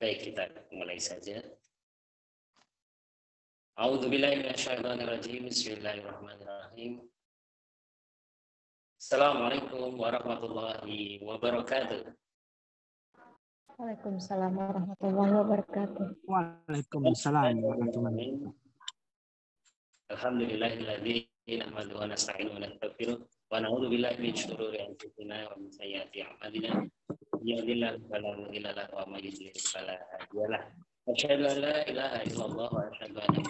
Baik, kita mulai saja. A'udzubillahi minasyaitonirrajim. Bismillahirrahmanirrahim. Assalamualaikum warahmatullahi wabarakatuh. Waalaikumsalam warahmatullahi wabarakatuh. Waalaikumsalam warahmatullahi wabarakatuh. Alhamdulillahilladzi nahmaduhu wa nasta'inuhu wa nastaghfiruh wa na'udzu billahi min shururi anfusina wa min sayyiati a'malina. Yahdihillahu fala mudilla lahu wa may yudlil fala hadiya lahu. Asyhadu an la ilaha illallah wa asyhadu anna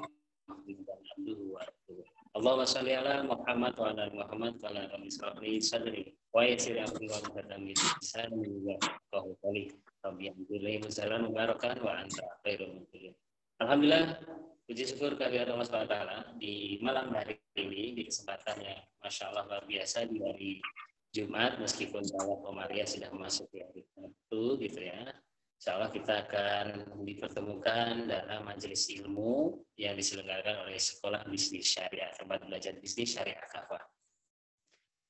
Muhammadan abduhu wa rasuluh. Allahumma shalli ala Muhammad wa ala Muhammad wa ala ali sadri wa yassir amri wa qadami lisani wa yafqahu qawli. Rabbi hamdulillah musallan mubarakan wa anta khairul munzilin. Alhamdulillah, puji syukur kehadirat Allah SWT di malam hari ini, di kesempatan yang Masya Allah luar biasa di hari Jumat, meskipun bahwa Komariah sudah masuk di hari Sabtu gitu ya. Insya Allah kita akan dipertemukan dalam majelis ilmu yang diselenggarakan oleh Sekolah Bisnis Syariah, tempat belajar bisnis syariah Kafah.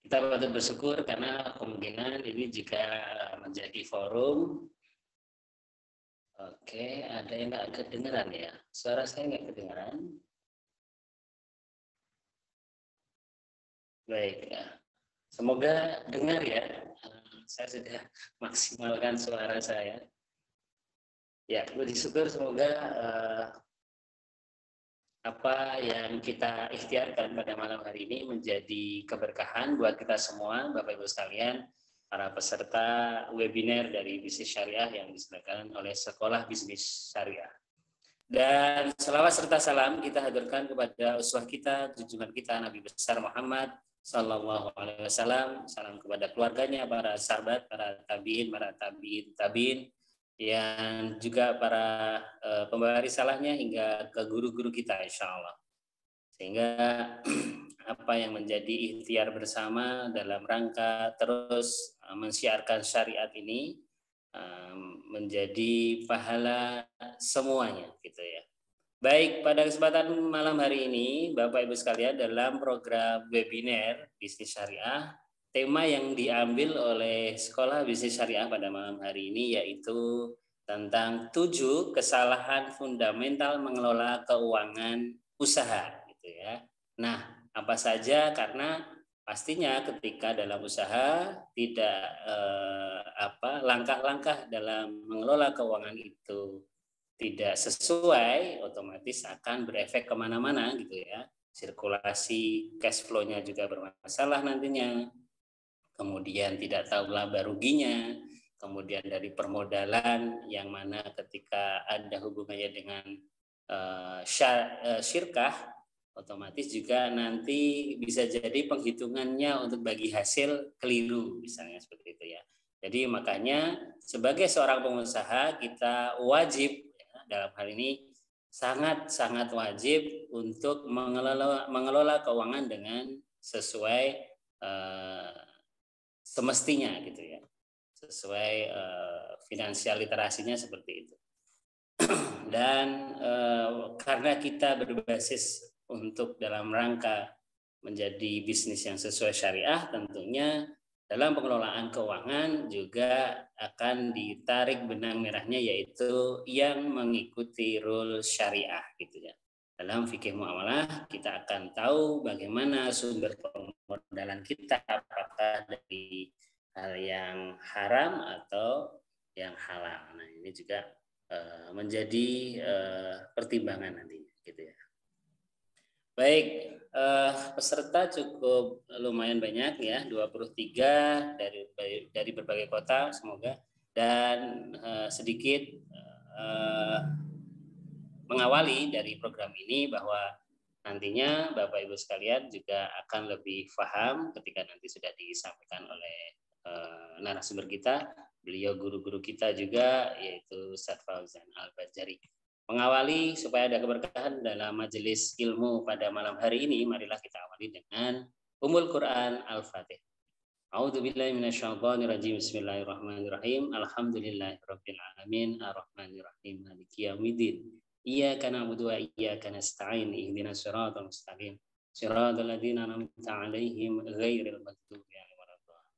Kita patut bersyukur karena kemungkinan ini jika menjadi forum. Oke, ada yang nggak kedengeran ya? Suara saya nggak kedengeran? Baik ya. Semoga dengar ya. Saya sudah maksimalkan suara saya. Ya, puji syukur semoga apa yang kita ikhtiarkan pada malam hari ini menjadi keberkahan buat kita semua, Bapak Ibu sekalian, para peserta webinar dari bisnis syariah yang diselenggarakan oleh Sekolah Bisnis Syariah. Dan selawat serta salam kita haturkan kepada uswah kita, junjungan kita Nabi besar Muhammad Sallallahu Alaihi Wasallam. Salam kepada keluarganya, para sahabat, para tabiin, yang juga para pembawa risalahnya hingga ke guru-guru kita, insya Allah. Sehingga apa yang menjadi ikhtiar bersama dalam rangka terus mensiarkan syariat ini menjadi pahala semuanya, gitu ya. Baik, pada kesempatan malam hari ini, Bapak Ibu sekalian, dalam program webinar bisnis syariah, tema yang diambil oleh Sekolah Bisnis Syariah pada malam hari ini yaitu tentang 7 kesalahan fundamental mengelola keuangan usaha, gitu ya. Nah, apa saja? Karena pastinya ketika dalam usaha tidak langkah-langkah dalam mengelola keuangan itu tidak sesuai, otomatis akan berefek kemana-mana, gitu ya. Sirkulasi cash flow-nya juga bermasalah nantinya. Kemudian tidak tahu laba ruginya. Kemudian dari permodalan yang mana ketika ada hubungannya dengan syirkah, otomatis juga nanti bisa jadi penghitungannya untuk bagi hasil keliru, misalnya seperti itu ya. Jadi makanya sebagai seorang pengusaha kita wajib, ya, dalam hal ini sangat wajib untuk mengelola keuangan dengan sesuai semestinya, gitu ya, sesuai finansial literasinya seperti itu. Dan karena kita berbasis untuk dalam rangka menjadi bisnis yang sesuai syariah, tentunya dalam pengelolaan keuangan juga akan ditarik benang merahnya, yaitu yang mengikuti rule syariah, gitu ya. Dalam fikih muamalah kita akan tahu bagaimana sumber permodalan kita, apakah dari hal yang haram atau yang halal. Nah, ini juga menjadi pertimbangan nantinya, gitu ya. Baik, peserta cukup lumayan banyak ya, 23 dari berbagai kota semoga, dan sedikit mengawali dari program ini bahwa nantinya Bapak Ibu sekalian juga akan lebih paham ketika nanti sudah disampaikan oleh narasumber kita, beliau guru-guru kita juga, yaitu Ustaz Fauzan Al-Bajari. Mengawali supaya ada keberkahan dalam majelis ilmu pada malam hari ini, marilah kita awali dengan Ummul Quran Al-Fatihah. A'udzubillahi minasyaitonirrajim. Bismillahirrahmanirrahim. Alhamdulillahirabbil alamin arrahmanirrahim maliki yaumiddin. Iyyaka na'budu wa iyyaka nasta'in. Ihdinas siratal mustaqim. Siratal ladzina an'amta 'alaihim ghairil maghdubi 'alaihim waladdallin.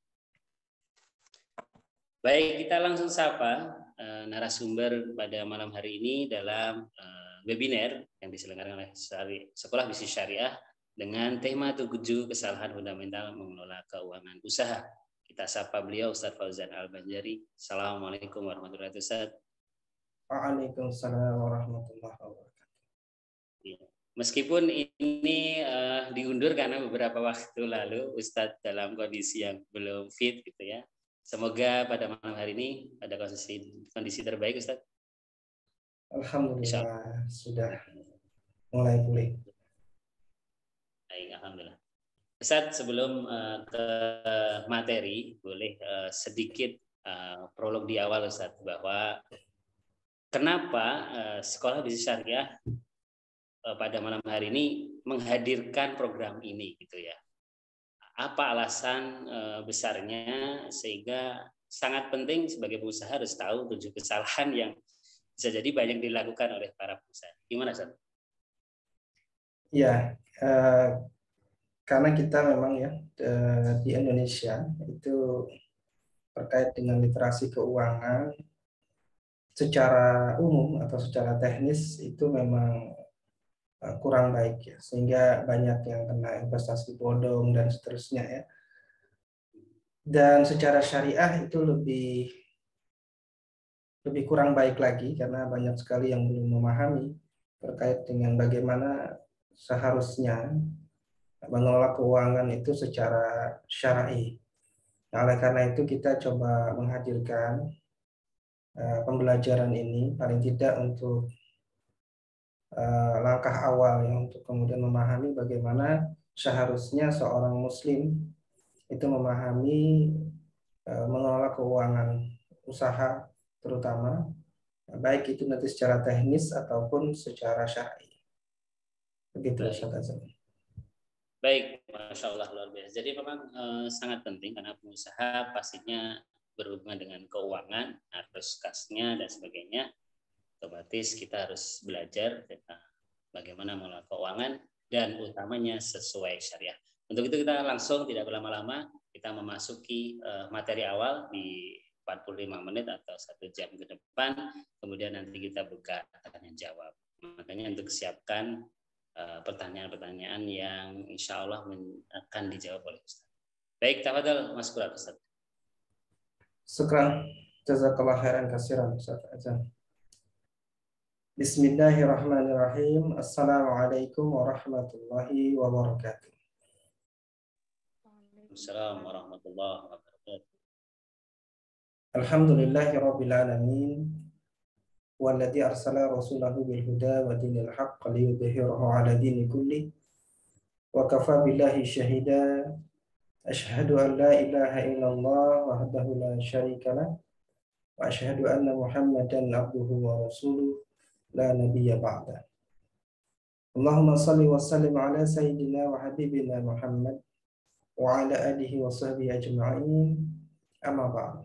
Baik, kita langsung sapa narasumber pada malam hari ini dalam webinar yang diselenggarakan oleh Sekolah Bisnis Syariah dengan tema 7 kesalahan fundamental mengelola keuangan usaha. Kita sapa beliau Ustaz Fauzan Al-Banjari. Assalamualaikum warahmatullahi wabarakatuh. Waalaikumsalam warahmatullahi wabarakatuh. Meskipun ini diundur karena beberapa waktu lalu Ustadz dalam kondisi yang belum fit gitu ya. Semoga pada malam hari ini ada kondisi terbaik Ustadz. Alhamdulillah sudah mulai pulih. Baik, alhamdulillah. Ustadz, sebelum ke materi, boleh sedikit prolog di awal Ustadz bahwa kenapa Sekolah Bisnis Syariah pada malam hari ini menghadirkan program ini gitu ya. Apa alasan besarnya sehingga sangat penting sebagai pengusaha harus tahu 7 kesalahan yang bisa jadi banyak dilakukan oleh para pengusaha. Gimana Ustaz? Ya, karena kita memang ya di Indonesia itu terkait dengan literasi keuangan secara umum atau secara teknis itu memang kurang baik ya, sehingga banyak yang kena investasi bodong dan seterusnya ya. Dan secara syariah itu lebih kurang baik lagi karena banyak sekali yang belum memahami terkait dengan bagaimana seharusnya mengelola keuangan itu secara syar'i. Nah, oleh karena itu kita coba menghadirkan pembelajaran ini paling tidak untuk langkah awal ya, untuk kemudian memahami bagaimana seharusnya seorang muslim itu memahami mengelola keuangan usaha terutama baik itu nanti secara teknis ataupun secara syar'i. Begitu Ustaz. Baik, Masya Allah luar biasa. Jadi memang sangat penting karena pengusaha pastinya berhubungan dengan keuangan, arus kasnya dan sebagainya. Otomatis kita harus belajar tentang bagaimana mengelola keuangan dan utamanya sesuai syariah. Untuk itu kita langsung tidak berlama-lama, kita memasuki materi awal di 45 menit atau 1 jam ke depan, kemudian nanti kita buka tanya jawab. Makanya untuk siapkan pertanyaan-pertanyaan yang insya Allah akan dijawab oleh Ustaz. Baik, tafadhol Mas Kurat Ustaz. Syukran, jazakallah khairan katsiran Ustaz Azan. Bismillahirrahmanirrahim. Assalamualaikum warahmatullahi wabarakatuh. Assalamualaikum warahmatullahi wabarakatuh. Alhamdulillahirabbil alamin. Walladzi arsala rasulahu bil huda wa dinil haqq liyudhhirahu 'ala dini kulli wa kafa billahi syahida. Asyhadu an la ilaha illallah wahdahu la syarika lah wa asyhadu anna Muhammadan abduhu wa rasuluh la nabiyya ba'da. Allahumma salli wa sallim ala sayyidina wa habibina Muhammad wa ala alihi wa sahbihi ajma'in. Amma ba'd.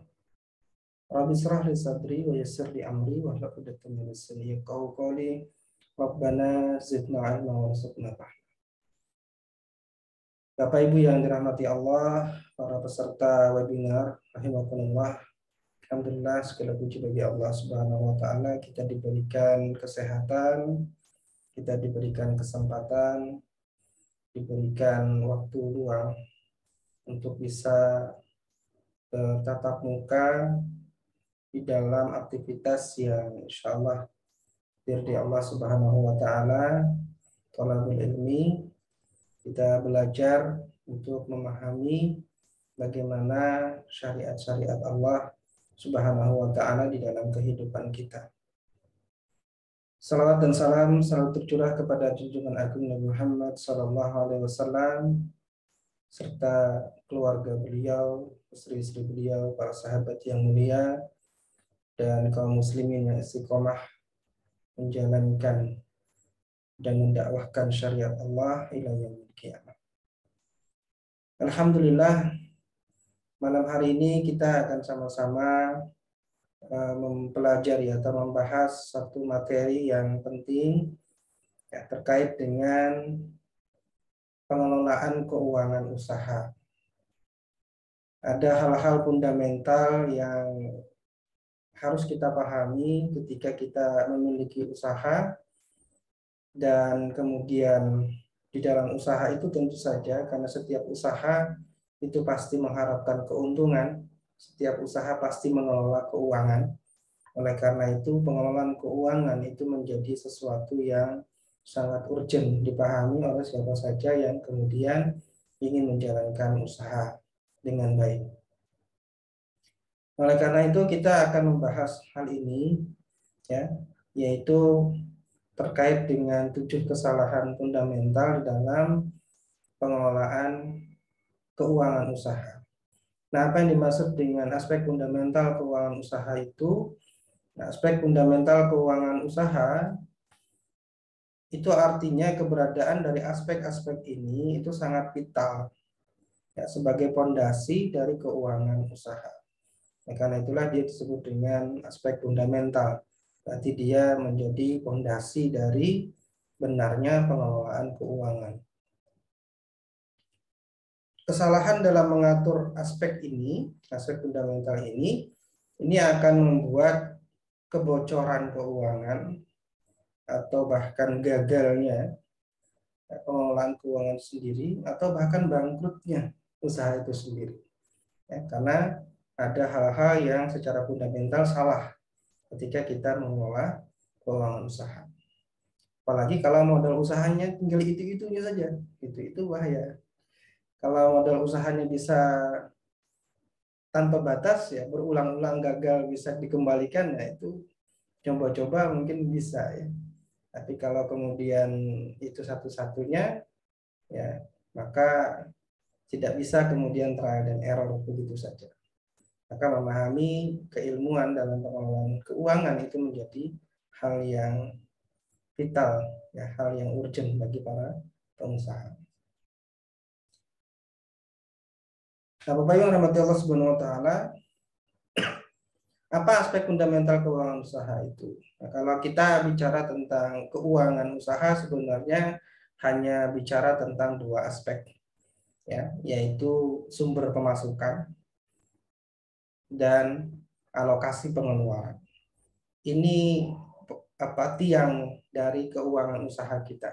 Rabbi shrah li sadri wa yassir li amri wa hlul 'uqdatam min lisani yafqahu qawli. Rabbana zidna 'ilma warzuqna fahma. Bapak Ibu yang dirahmati Allah, para peserta webinar rahimakumullah. Alhamdulillah, segala puji bagi Allah Subhanahu wa taala, kita diberikan kesehatan, kita diberikan kesempatan, diberikan waktu luang untuk bisa bertatap muka di dalam aktivitas yang insya Allah dari Allah Subhanahu wa taala, thalabul ilmi, kita belajar untuk memahami bagaimana syariat-syariat Allah Subhanahu wa ta'ala di dalam kehidupan kita. Salawat dan salam selalu tercurah kepada junjungan agung Nabi Muhammad sallallahu alaihi wasallam serta keluarga beliau, istri-istri beliau, para sahabat yang mulia dan kaum muslimin yang istiqomah menjalankan dan mendakwahkan syariat Allah ila yaumil qiyamah. Alhamdulillah, malam hari ini kita akan sama-sama mempelajari atau membahas satu materi yang penting ya, terkait dengan pengelolaan keuangan usaha. Ada hal-hal fundamental yang harus kita pahami ketika kita memiliki usaha, dan kemudian di dalam usaha itu tentu saja karena setiap usaha itu pasti mengharapkan keuntungan, setiap usaha pasti mengelola keuangan. Oleh karena itu pengelolaan keuangan itu menjadi sesuatu yang sangat urgent dipahami oleh siapa saja yang kemudian ingin menjalankan usaha dengan baik. Oleh karena itu kita akan membahas hal ini, ya, yaitu terkait dengan 7 kesalahan fundamental dalam pengelolaan keuangan usaha. Nah, apa yang dimaksud dengan aspek fundamental keuangan usaha itu? Nah, aspek fundamental keuangan usaha itu artinya keberadaan dari aspek-aspek ini itu sangat vital, ya, sebagai fondasi dari keuangan usaha. Nah, karena itulah dia disebut dengan aspek fundamental. Berarti dia menjadi fondasi dari benarnya pengelolaan keuangan. Kesalahan dalam mengatur aspek ini, aspek fundamental ini akan membuat kebocoran keuangan atau bahkan gagalnya pengelolaan keuangan sendiri atau bahkan bangkrutnya usaha itu sendiri. Ya, karena ada hal-hal yang secara fundamental salah ketika kita mengelola keuangan usaha. Apalagi kalau modal usahanya tinggal itu-itunya saja, itu bahaya. Kalau modal usahanya bisa tanpa batas, ya berulang-ulang gagal bisa dikembalikan, ya itu coba-coba mungkin bisa, ya. Tapi kalau kemudian itu satu-satunya, ya maka tidak bisa kemudian trial dan error begitu saja. Maka memahami keilmuan dalam pengelolaan keuangan itu menjadi hal yang vital, ya, hal yang urgent bagi para pengusaha. Nah, Bapak Ibu yang dirahmati Allah Subhanahu wa taala, apa aspek fundamental keuangan usaha itu? Nah, kalau kita bicara tentang keuangan usaha sebenarnya hanya bicara tentang 2 aspek, ya, yaitu sumber pemasukan dan alokasi pengeluaran. Ini tiang dari keuangan usaha kita.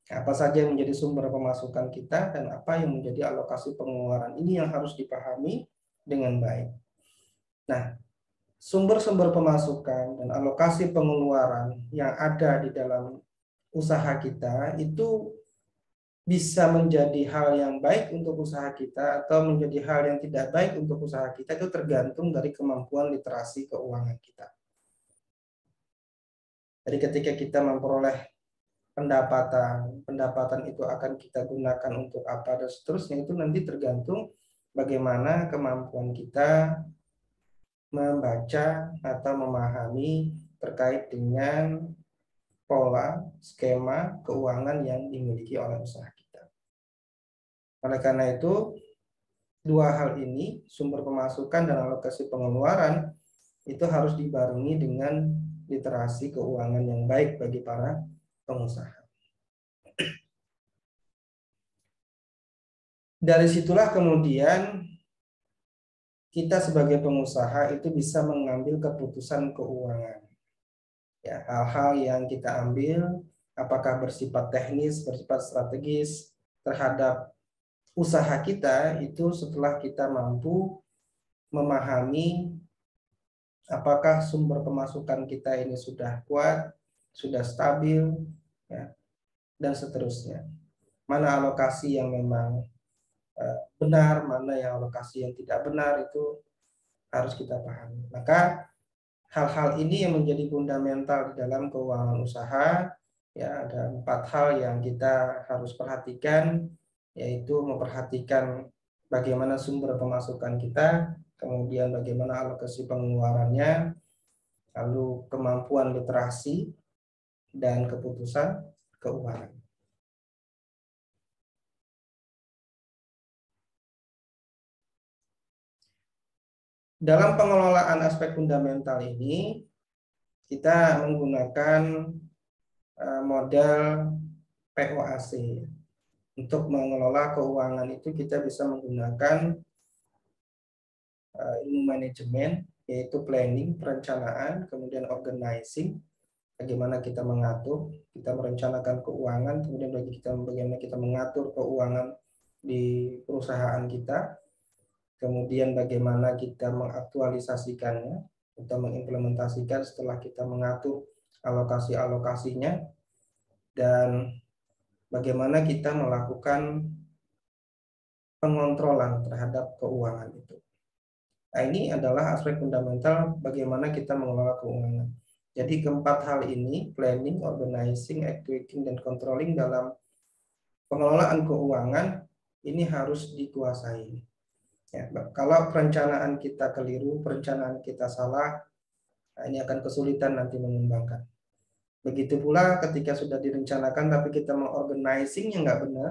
Apa saja yang menjadi sumber pemasukan kita dan apa yang menjadi alokasi pengeluaran, ini yang harus dipahami dengan baik. Nah, sumber-sumber pemasukan dan alokasi pengeluaran yang ada di dalam usaha kita itu bisa menjadi hal yang baik untuk usaha kita atau menjadi hal yang tidak baik untuk usaha kita, itu tergantung dari kemampuan literasi keuangan kita. Jadi ketika kita memperoleh pendapatan itu akan kita gunakan untuk apa dan seterusnya, itu nanti tergantung bagaimana kemampuan kita membaca atau memahami terkait dengan pola skema keuangan yang dimiliki oleh usaha kita. Oleh karena itu, 2 hal ini, sumber pemasukan dan alokasi pengeluaran, itu harus dibarengi dengan literasi keuangan yang baik bagi para pengusaha. Dari situlah kemudian kita sebagai pengusaha itu bisa mengambil keputusan keuangan. Ya, hal-hal yang kita ambil apakah bersifat teknis, bersifat strategis terhadap usaha kita itu setelah kita mampu memahami apakah sumber pemasukan kita ini sudah kuat, sudah stabil, ya, dan seterusnya. Mana alokasi yang memang benar, mana yang alokasi yang tidak benar, itu harus kita pahami. Maka hal-hal ini yang menjadi fundamental di dalam keuangan usaha, ya, ada 4 hal yang kita harus perhatikan, yaitu memperhatikan bagaimana sumber pemasukan kita, kemudian bagaimana alokasi pengeluarannya, lalu kemampuan literasi, dan keputusan keuangan. Dalam pengelolaan aspek fundamental ini, kita menggunakan model POAC. Untuk mengelola keuangan itu kita bisa menggunakan ilmu manajemen, yaitu planning, perencanaan, kemudian organizing, bagaimana kita mengatur, kita merencanakan keuangan, kemudian bagaimana kita mengatur keuangan di perusahaan kita, kemudian bagaimana kita mengaktualisasikannya atau mengimplementasikan setelah kita mengatur alokasi-alokasinya, dan bagaimana kita melakukan pengontrolan terhadap keuangan itu. Nah, ini adalah aspek fundamental bagaimana kita mengelola keuangan. Jadi keempat hal ini, planning, organizing, executing, dan controlling dalam pengelolaan keuangan, ini harus dikuasai. Ya, kalau perencanaan kita keliru, perencanaan kita salah, nah ini akan kesulitan nanti mengembangkan. Begitu pula ketika sudah direncanakan tapi kita mengorganizingnya nggak benar,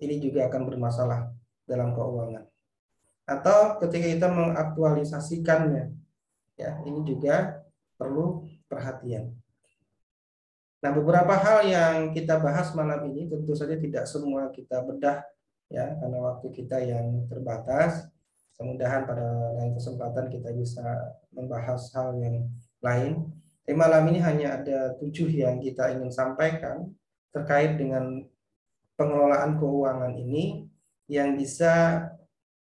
ini juga akan bermasalah dalam keuangan. Atau ketika kita mengaktualisasikannya, ya ini juga perlu perhatian. Nah, beberapa hal yang kita bahas malam ini tentu saja tidak semua kita bedah, ya, karena waktu kita yang terbatas. Mudah-mudahan pada lain kesempatan kita bisa membahas hal yang lain. Tapi malam ini hanya ada 7 yang kita ingin sampaikan terkait dengan pengelolaan keuangan ini yang bisa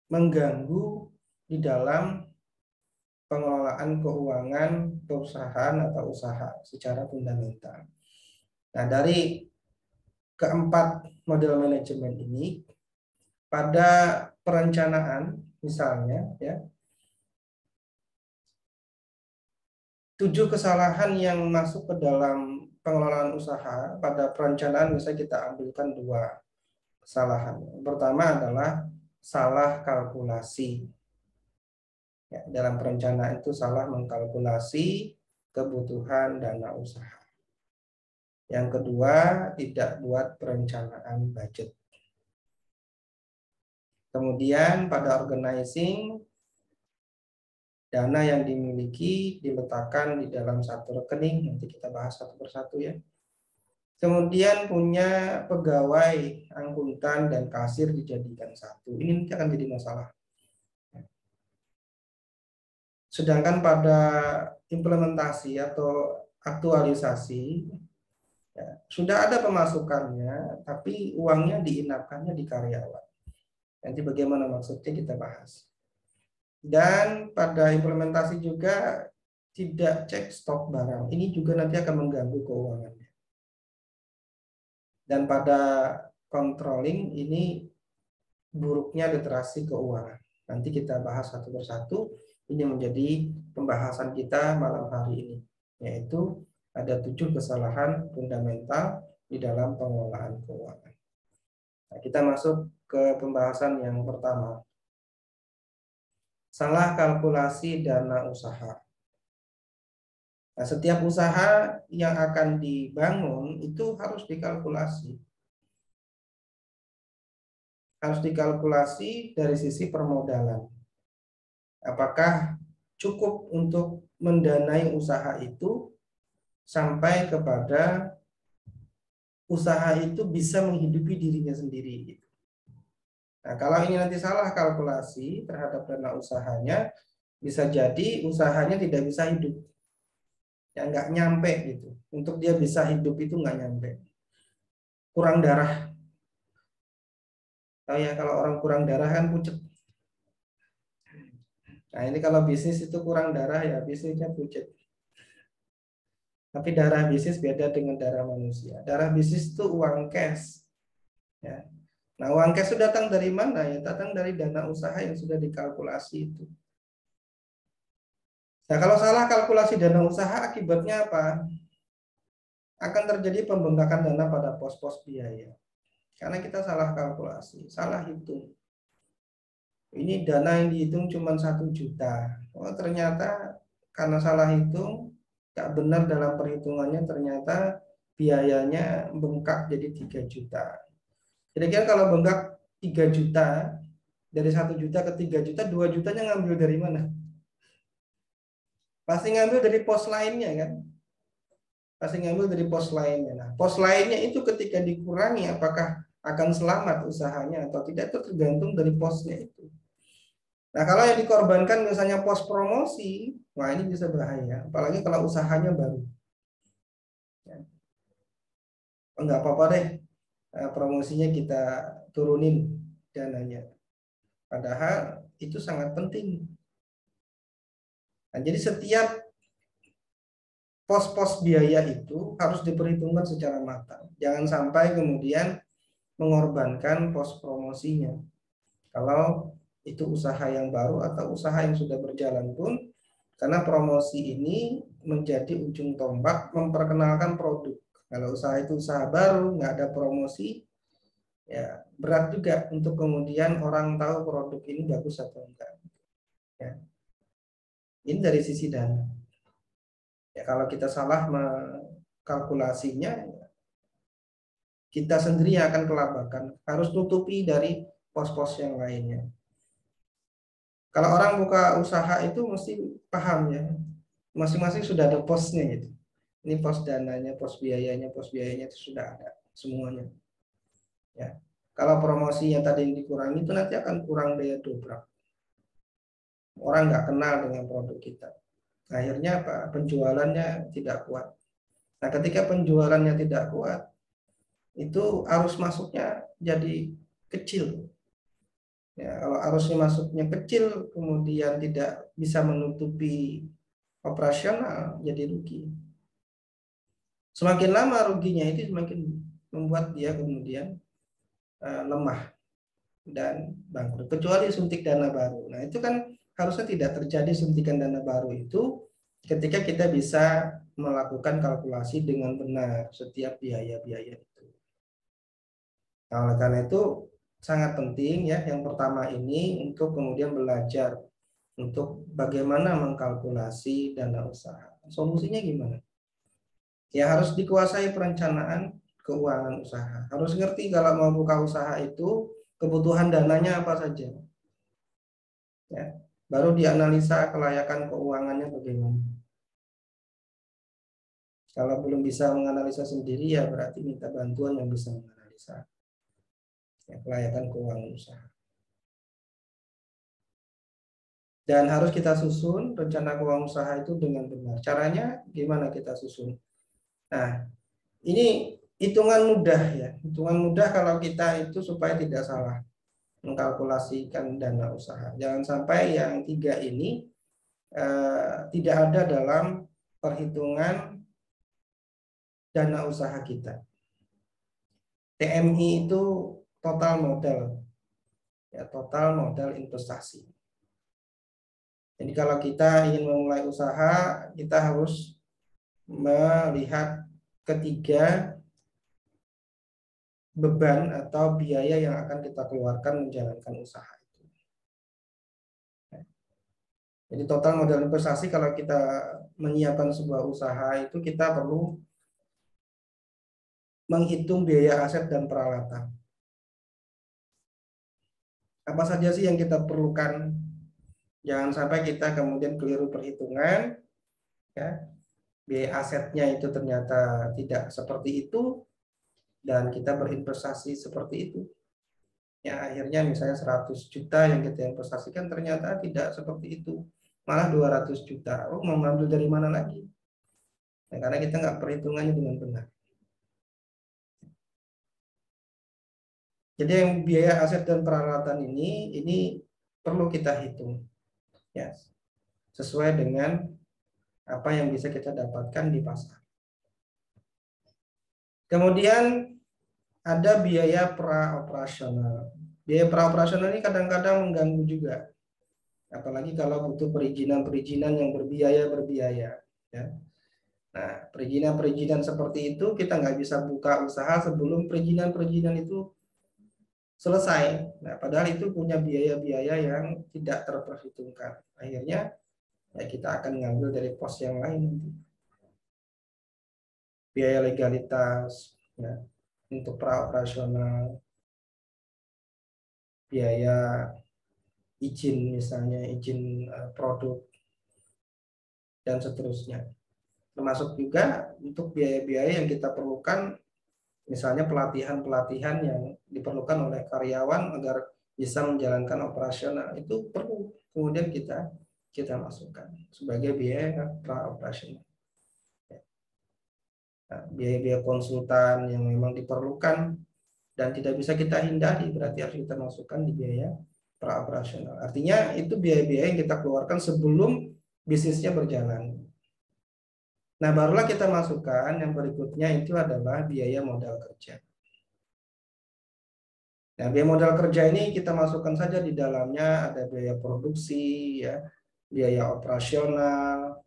mengganggu di dalam pengelolaan keuangan perusahaan atau usaha secara fundamental. Nah, dari keempat model manajemen ini, pada perencanaan misalnya, ya, 7 kesalahan yang masuk ke dalam pengelolaan usaha pada perencanaan, misalnya kita ambilkan 2 kesalahan. Yang pertama adalah salah kalkulasi. Ya, dalam perencanaan itu salah mengkalkulasi kebutuhan dana usaha. Yang kedua, tidak buat perencanaan budget. Kemudian pada organizing, dana yang dimiliki diletakkan di dalam satu rekening, nanti kita bahas satu persatu ya. Kemudian punya pegawai, akuntan, dan kasir dijadikan satu. Ini nanti akan jadi masalah. Sedangkan pada implementasi atau aktualisasi, ya, sudah ada pemasukannya, tapi uangnya diinapkannya di karyawan. Nanti bagaimana maksudnya kita bahas. Dan pada implementasi juga tidak cek stok barang. Ini juga nanti akan mengganggu keuangannya. Dan pada controlling ini buruknya literasi keuangan. Nanti kita bahas satu persatu. Ini menjadi pembahasan kita malam hari ini. Yaitu ada 7 kesalahan fundamental di dalam pengelolaan keuangan. Nah, kita masuk ke pembahasan yang pertama. Salah kalkulasi dana usaha. Nah, setiap usaha yang akan dibangun itu harus dikalkulasi. Harus dikalkulasi dari sisi permodalan. Apakah cukup untuk mendanai usaha itu sampai kepada usaha itu bisa menghidupi dirinya sendiri. Nah, kalau ini nanti salah kalkulasi terhadap dana usahanya, bisa jadi usahanya tidak bisa hidup. Ya, nggak nyampe gitu. Untuk dia bisa hidup itu nggak nyampe. Kurang darah. Tahu ya, kalau orang kurang darah kan pucet. Nah, ini kalau bisnis itu kurang darah ya bisnisnya pucet. Tapi darah bisnis beda dengan darah manusia. Darah bisnis itu uang cash. Ya. Nah, uang cash itu datang dari mana? Ya, datang dari dana usaha yang sudah dikalkulasi itu. Nah, kalau salah kalkulasi dana usaha akibatnya apa? Akan terjadi pembengkakan dana pada pos-pos biaya. Karena kita salah kalkulasi, salah hitung. Ini dana yang dihitung cuma 1 juta. Oh, ternyata karena salah hitung, tak benar dalam perhitungannya, ternyata biayanya bengkak jadi 3 juta. Kira-kira kalau bengkak 3 juta, dari 1 juta ke 3 juta, 2 jutanya ngambil dari mana? Pasti ngambil dari pos lainnya kan? Pasti ngambil dari pos lainnya. Nah, pos lainnya itu ketika dikurangi, apakah akan selamat usahanya atau tidak, itu tergantung dari posnya itu. Nah, kalau yang dikorbankan misalnya pos promosi, wah ini bisa bahaya. Apalagi kalau usahanya baru. Ya. Enggak apa-apa deh, promosinya kita turunin dananya. Padahal itu sangat penting. Nah, jadi setiap pos-pos biaya itu harus diperhitungkan secara matang. Jangan sampai kemudian mengorbankan pos promosinya. Kalau itu usaha yang baru atau usaha yang sudah berjalan pun, karena promosi ini menjadi ujung tombak memperkenalkan produk. Kalau usaha itu usaha baru, nggak ada promosi, ya berat juga untuk kemudian orang tahu produk ini bagus atau enggak. Ya. Ini dari sisi dana. Ya, kalau kita salah kalkulasinya, kita sendiri yang akan kelabakan. Harus tutupi dari pos-pos yang lainnya. Kalau orang buka usaha itu mesti paham ya, masing-masing sudah ada posnya gitu. Ini pos dananya, pos biayanya itu sudah ada semuanya. Ya. Kalau promosi yang tadi yang dikurangi itu nanti akan kurang daya dobrak. Orang nggak kenal dengan produk kita. Akhirnya apa? Penjualannya tidak kuat. Nah, ketika penjualannya tidak kuat, itu arus masuknya jadi kecil. Ya, kalau arusnya masuknya kecil, kemudian tidak bisa menutupi operasional, jadi rugi. Semakin lama ruginya itu semakin membuat dia kemudian lemah dan bangkrut. Kecuali suntik dana baru. Nah, itu kan harusnya tidak terjadi suntikan dana baru itu ketika kita bisa melakukan kalkulasi dengan benar setiap biaya-biaya itu. Nah, oleh karena itu sangat penting ya yang pertama ini untuk kemudian belajar untuk bagaimana mengkalkulasi dana usaha. Solusinya gimana? Ya harus dikuasai perencanaan keuangan usaha. Harus ngerti kalau mau buka usaha itu kebutuhan dananya apa saja. Ya, baru dianalisa kelayakan keuangannya bagaimana. Kalau belum bisa menganalisa sendiri ya berarti minta bantuan yang bisa menganalisa ya, kelayakan keuangan usaha. Dan harus kita susun rencana keuangan usaha itu dengan benar. Caranya gimana kita susun? Nah, ini hitungan mudah ya. Hitungan mudah kalau kita itu supaya tidak salah mengkalkulasikan dana usaha. Jangan sampai yang tiga ini tidak ada dalam perhitungan dana usaha kita. TMI itu total modal, ya total modal investasi. Jadi kalau kita ingin memulai usaha, kita harus melihat ketiga beban atau biaya yang akan kita keluarkan menjalankan usaha itu. Jadi total modal investasi kalau kita menyiapkan sebuah usaha itu kita perlu menghitung biaya aset dan peralatan. Apa saja sih yang kita perlukan? Jangan sampai kita kemudian keliru perhitungan, ya. Biaya asetnya itu ternyata tidak seperti itu dan kita berinvestasi seperti itu. Ya akhirnya misalnya 100 juta yang kita investasikan ternyata tidak seperti itu, malah 200 juta. Oh, mau ngambil dari mana lagi? Nah, karena kita nggak perhitungannya dengan benar. Jadi yang biaya aset dan peralatan ini perlu kita hitung, ya, sesuai dengan apa yang bisa kita dapatkan di pasar. Kemudian ada biaya praoperasional. Biaya praoperasional ini kadang-kadang mengganggu juga, apalagi kalau butuh perizinan-perizinan yang berbiaya. Ya. Nah, perizinan-perizinan seperti itu kita nggak bisa buka usaha sebelum perizinan-perizinan itu selesai. Nah, padahal itu punya biaya-biaya yang tidak terperhitungkan. Akhirnya ya kita akan ngambil dari pos yang lain. Biaya legalitas, ya, untuk praoperasional, biaya izin misalnya, izin produk, dan seterusnya. Termasuk juga untuk biaya-biaya yang kita perlukan, misalnya pelatihan-pelatihan yang diperlukan oleh karyawan agar bisa menjalankan operasional, itu perlu kemudian kita masukkan sebagai biaya operasional. Nah, biaya-biaya konsultan yang memang diperlukan dan tidak bisa kita hindari, berarti harus kita masukkan di biaya operasional. Artinya itu biaya-biaya yang kita keluarkan sebelum bisnisnya berjalan. Nah, barulah kita masukkan yang berikutnya, itu adalah biaya modal kerja. Nah, biaya modal kerja ini kita masukkan saja di dalamnya ada biaya produksi, ya, biaya operasional,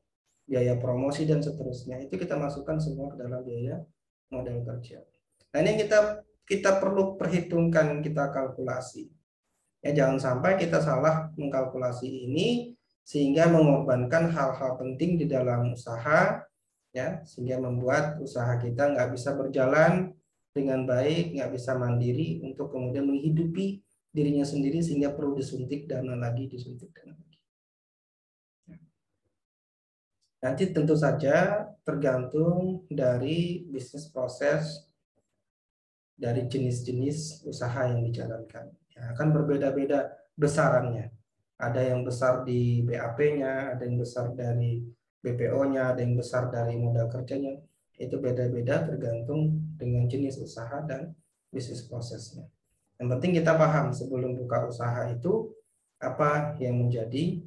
biaya promosi dan seterusnya. Itu kita masukkan semua ke dalam biaya modal kerja. Nah, ini kita perlu perhitungkan, kita kalkulasi. Ya, jangan sampai kita salah mengkalkulasi ini sehingga mengorbankan hal-hal penting di dalam usaha, ya, sehingga membuat usaha kita nggak bisa berjalan dengan baik, nggak bisa mandiri untuk kemudian menghidupi dirinya sendiri sehingga perlu disuntik dana lagi, disuntik dana lagi. Nanti tentu saja tergantung dari bisnis proses, dari jenis-jenis usaha yang dijalankan. Ya, akan berbeda-beda besarannya. Ada yang besar di BAP-nya, ada yang besar dari BPO-nya, ada yang besar dari modal kerjanya. Itu beda-beda tergantung dengan jenis usaha dan bisnis prosesnya. Yang penting kita paham sebelum buka usaha itu apa yang menjadi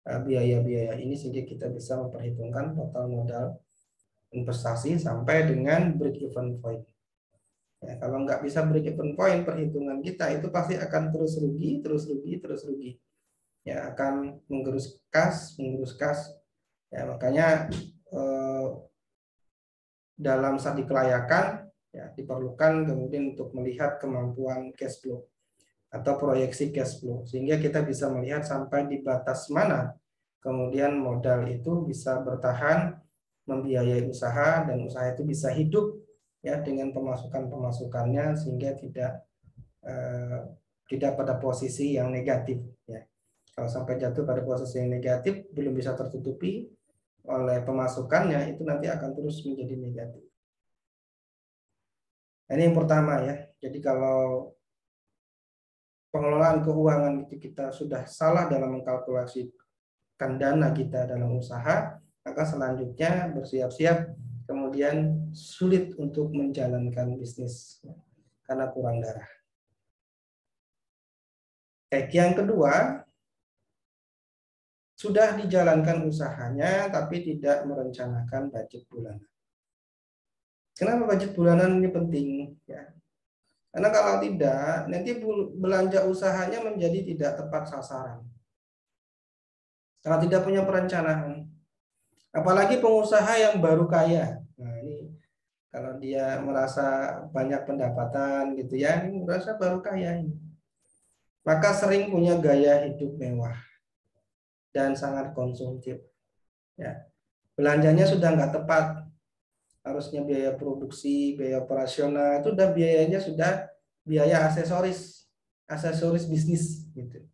biaya-biaya ini sehingga kita bisa memperhitungkan total modal investasi sampai dengan break even point. Ya, kalau nggak bisa break even point, perhitungan kita itu pasti akan terus rugi. Ya, akan menggerus kas. Ya, makanya dalam studi kelayakan, ya, diperlukan kemudian untuk melihat kemampuan cash flow atau proyeksi cash flow sehingga kita bisa melihat sampai di batas mana kemudian modal itu bisa bertahan membiayai usaha dan usaha itu bisa hidup, ya, dengan pemasukannya sehingga tidak pada posisi yang negatif, ya. Kalau sampai jatuh pada posisi yang negatif belum bisa tertutupi oleh pemasukannya, itu nanti akan terus menjadi negatif. Nah, ini yang pertama, ya. Jadi kalau pengelolaan keuangan itu kita sudah salah dalam mengkalkulasikan dana kita dalam usaha, maka selanjutnya bersiap-siap kemudian sulit untuk menjalankan bisnis karena kurang darah. Yang kedua, sudah dijalankan usahanya tapi tidak merencanakan budget bulanan. Kenapa budget bulanan ini penting? Ya. Karena kalau tidak, nanti belanja usahanya menjadi tidak tepat sasaran. Kalau tidak punya perencanaan. Apalagi pengusaha yang baru kaya. Nah, ini kalau dia merasa banyak pendapatan gitu, ya, ini merasa baru kaya ini. Maka sering punya gaya hidup mewah dan sangat konsumtif. Ya. Belanjanya sudah nggak tepat. Harusnya biaya produksi, biaya operasional itu udah biayanya sudah biaya aksesoris bisnis gitu.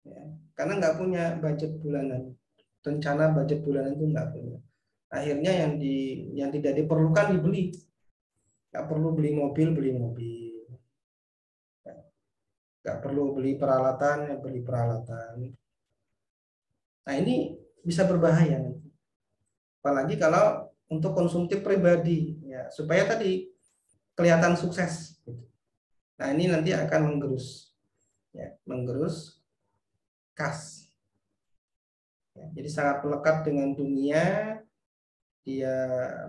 Ya. Karena nggak punya budget bulanan. Rencana budget bulanan itu nggak punya. Akhirnya yang tidak diperlukan dibeli. Nggak perlu beli mobil. Nggak perlu beli peralatan, beli peralatan. Nah, ini bisa berbahaya. Apalagi kalau untuk konsumtif pribadi, ya, supaya tadi kelihatan sukses. Nah, ini nanti akan menggerus kas. Ya, jadi sangat melekat dengan dunia, dia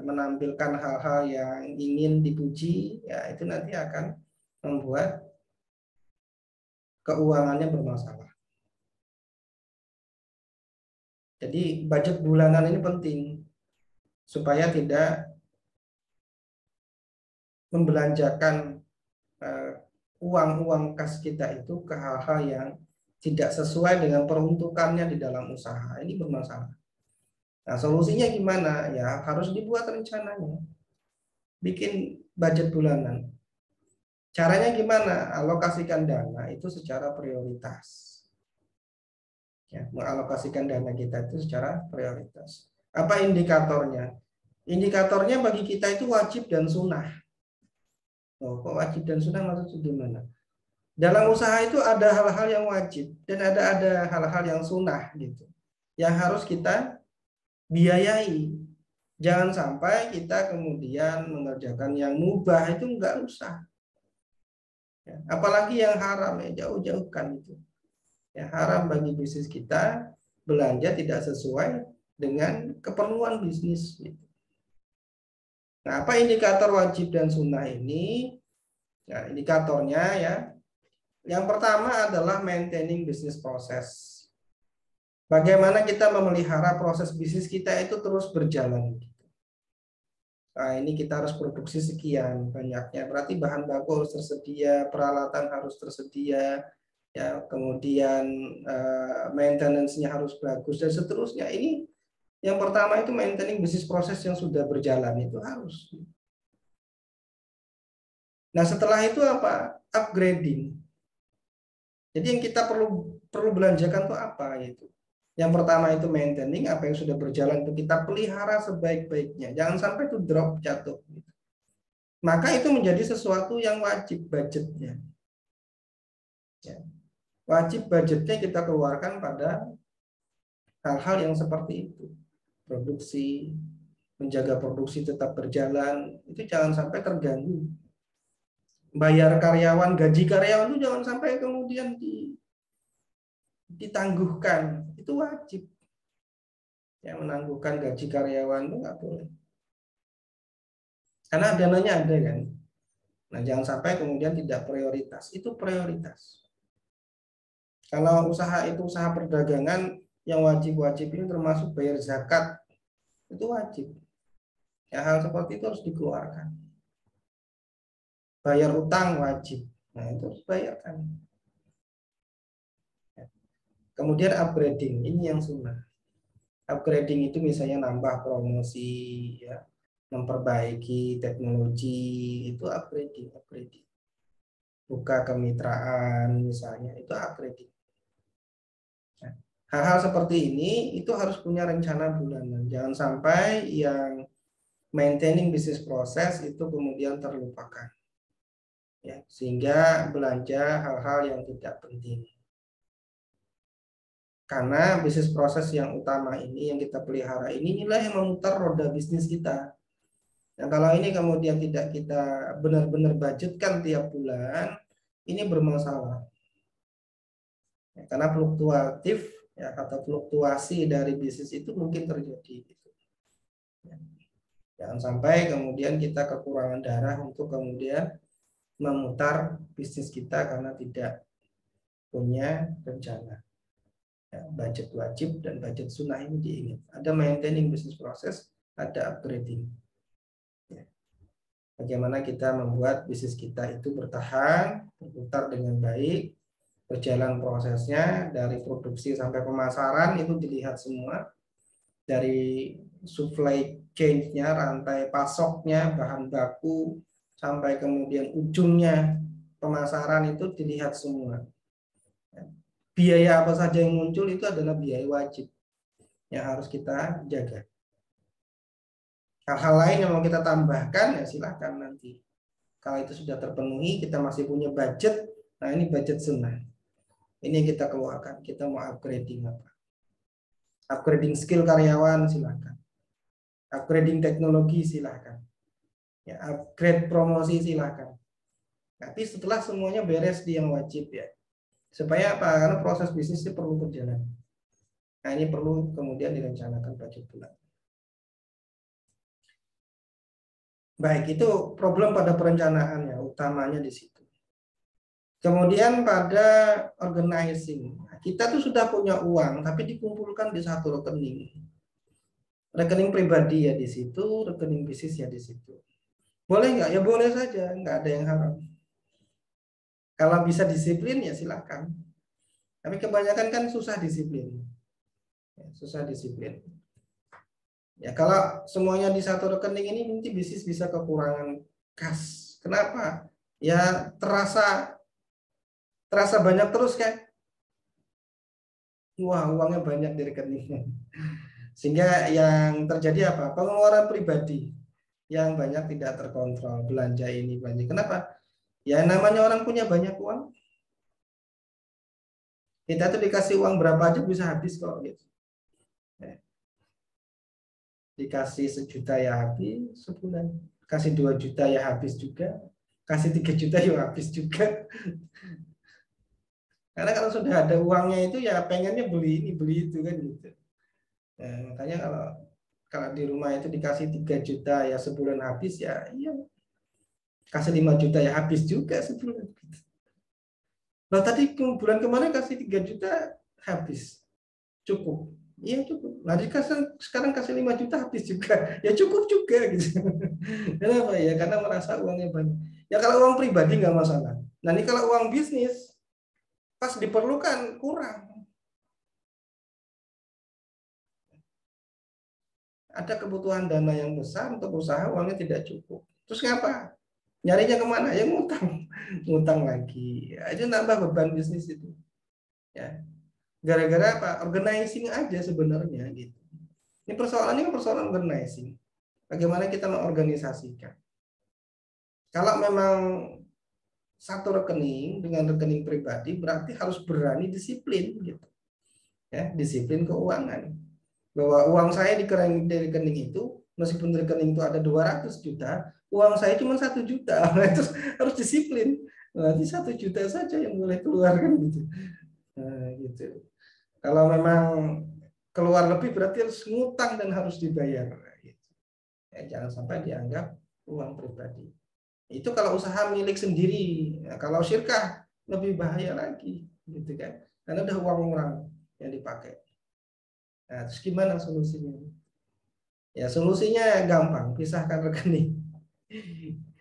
menampilkan hal-hal yang ingin dipuji, ya, itu nanti akan membuat keuangannya bermasalah. Jadi budget bulanan ini penting supaya tidak membelanjakan uang-uang kas kita itu ke hal-hal yang tidak sesuai dengan peruntukannya di dalam usaha. Ini bermasalah. Nah, solusinya gimana? Ya, harus dibuat rencananya. Bikin budget bulanan. Caranya gimana? Alokasikan dana itu secara prioritas. Ya, mengalokasikan dana kita itu secara prioritas. Apa indikatornya? Indikatornya bagi kita itu wajib dan sunnah. Oh, kok wajib dan sunnah maksudnya gimana? Dalam usaha itu ada hal-hal yang wajib dan ada hal-hal yang sunnah gitu, yang harus kita biayai. Jangan sampai kita kemudian mengerjakan yang mubah itu nggak usah. Ya, apalagi yang haram ya jauh-jauhkan itu. Ya, haram bagi bisnis kita belanja tidak sesuai dengan keperluan bisnis. Gitu. Nah, apa indikator wajib dan sunnah ini? Ya, indikatornya ya. Yang pertama adalah maintaining business process. Bagaimana kita memelihara proses bisnis kita itu terus berjalan. Nah, ini kita harus produksi sekian banyaknya. Berarti bahan baku harus tersedia, peralatan harus tersedia, ya, kemudian maintenance-nya harus bagus dan seterusnya. Ini yang pertama itu maintaining business proses yang sudah berjalan itu harus. Nah, setelah itu apa? Upgrading. Jadi yang kita perlu belanjakan itu apa itu? Yang pertama itu maintaining, apa yang sudah berjalan itu kita pelihara sebaik-baiknya. Jangan sampai itu drop, jatuh. Maka itu menjadi sesuatu yang wajib budgetnya. Ya. Wajib budgetnya kita keluarkan pada hal-hal yang seperti itu. Produksi, menjaga produksi tetap berjalan, itu jangan sampai terganggu. Bayar karyawan, gaji karyawan itu jangan sampai kemudian ditangguhkan, itu wajib. Yang menangguhkan gaji karyawan itu nggak boleh. Karena dananya ada kan. Nah, jangan sampai kemudian tidak prioritas, itu prioritas. Kalau usaha itu usaha perdagangan, yang wajib-wajib ini termasuk bayar zakat, itu wajib. Ya, hal seperti itu harus dikeluarkan. Bayar utang wajib. Nah, itu harus bayarkan. Kemudian upgrading, ini yang sunnah. Upgrading itu misalnya nambah promosi, ya, memperbaiki teknologi, itu upgrading. Buka kemitraan misalnya, itu upgrading. Nah, hal-hal seperti ini itu harus punya rencana bulanan. Jangan sampai yang maintaining business process itu kemudian terlupakan. Ya, sehingga belanja hal-hal yang tidak penting. Karena bisnis proses yang utama ini yang kita pelihara ini inilah yang memutar roda bisnis kita. Nah, kalau ini kemudian tidak kita benar-benar budgetkan tiap bulan, ini bermasalah. Ya, karena fluktuatif ya, atau fluktuasi dari bisnis itu mungkin terjadi. Gitu. Ya. Jangan sampai kemudian kita kekurangan darah untuk kemudian memutar bisnis kita karena tidak punya rencana. Ya, budget wajib dan budget sunnah ini diingat. Ada maintaining business process, ada upgrading. Ya. Bagaimana kita membuat bisnis kita itu bertahan, berputar dengan baik, berjalan prosesnya dari produksi sampai pemasaran itu dilihat semua. Dari supply chain-nya, rantai pasoknya, bahan baku, sampai kemudian ujungnya pemasaran itu dilihat semua. Biaya apa saja yang muncul itu adalah biaya wajib yang harus kita jaga. Hal-hal lain yang mau kita tambahkan ya silakan nanti. Kalau itu sudah terpenuhi, kita masih punya budget. Nah, ini budget sunnah. Ini yang kita keluarkan. Kita mau upgrading apa? Upgrading skill karyawan silakan. Upgrading teknologi silakan. Ya, upgrade promosi silakan. Tapi setelah semuanya beres di yang wajib ya. Supaya apa? Karena proses bisnis itu perlu berjalan. Nah, ini perlu kemudian direncanakan budget bulan. Baik, itu problem pada perencanaan ya, utamanya di situ. Kemudian pada organizing. Kita tuh sudah punya uang, tapi dikumpulkan di satu rekening. Rekening pribadi ya di situ, rekening bisnis ya di situ. Boleh nggak? Ya boleh saja, nggak ada yang haram. Kalau bisa disiplin ya silakan. Tapi kebanyakan kan susah disiplin. Ya, susah disiplin. Ya kalau semuanya di satu rekening ini nanti bisnis bisa kekurangan kas. Kenapa? Ya terasa banyak terus kan. Wah, uangnya banyak di rekeningnya. Sehingga yang terjadi apa? Pengeluaran pribadi yang banyak tidak terkontrol, belanja ini, belanja. Kenapa? Ya namanya orang punya banyak uang, Kita tuh dikasih uang berapa aja bisa habis kok gitu. Ya. Dikasih 1 juta ya habis sebulan. Kasih 2 juta ya habis juga. Kasih 3 juta ya habis juga. Karena kalau sudah ada uangnya itu ya pengennya beli ini beli itu kan gitu. Nah, makanya kalau di rumah itu dikasih 3 juta ya sebulan habis ya iya. Kasih 5 juta ya habis juga sebulan. Nah tadi bulan kemarin kasih 3 juta habis. Cukup. Iya cukup. Nah sekarang kasih 5 juta habis juga. Ya cukup juga gitu. Kenapa ya? Karena merasa uangnya banyak. Ya kalau uang pribadi nggak masalah. Nah ini kalau uang bisnis pas diperlukan kurang. Ada kebutuhan dana yang besar untuk usaha, uangnya tidak cukup. Terus ngapa? Nyarinya kemana? Ya ngutang, ngutang lagi. Ya, itu nambah beban bisnis itu. Ya, gara-gara apa? Organizing aja sebenarnya gitu. Ini persoalannya persoalan organizing. Bagaimana kita mengorganisasikan? Kalau memang satu rekening dengan rekening pribadi berarti harus berani disiplin gitu. Ya, disiplin keuangan. Bahwa uang saya di rekening itu meskipun rekening itu ada 200 juta, uang saya cuma 1 juta. Terus harus disiplin. Nanti 1 juta saja yang boleh keluar kan gitu. Nah, gitu. Kalau memang keluar lebih berarti harus ngutang dan harus dibayar. Gitu. Ya, jangan sampai dianggap uang pribadi. Itu kalau usaha milik sendiri. Nah, kalau syirkah lebih bahaya lagi, gitu kan? Karena udah uang orang yang dipakai. Nah, terus gimana solusinya? Ya solusinya gampang, pisahkan rekening.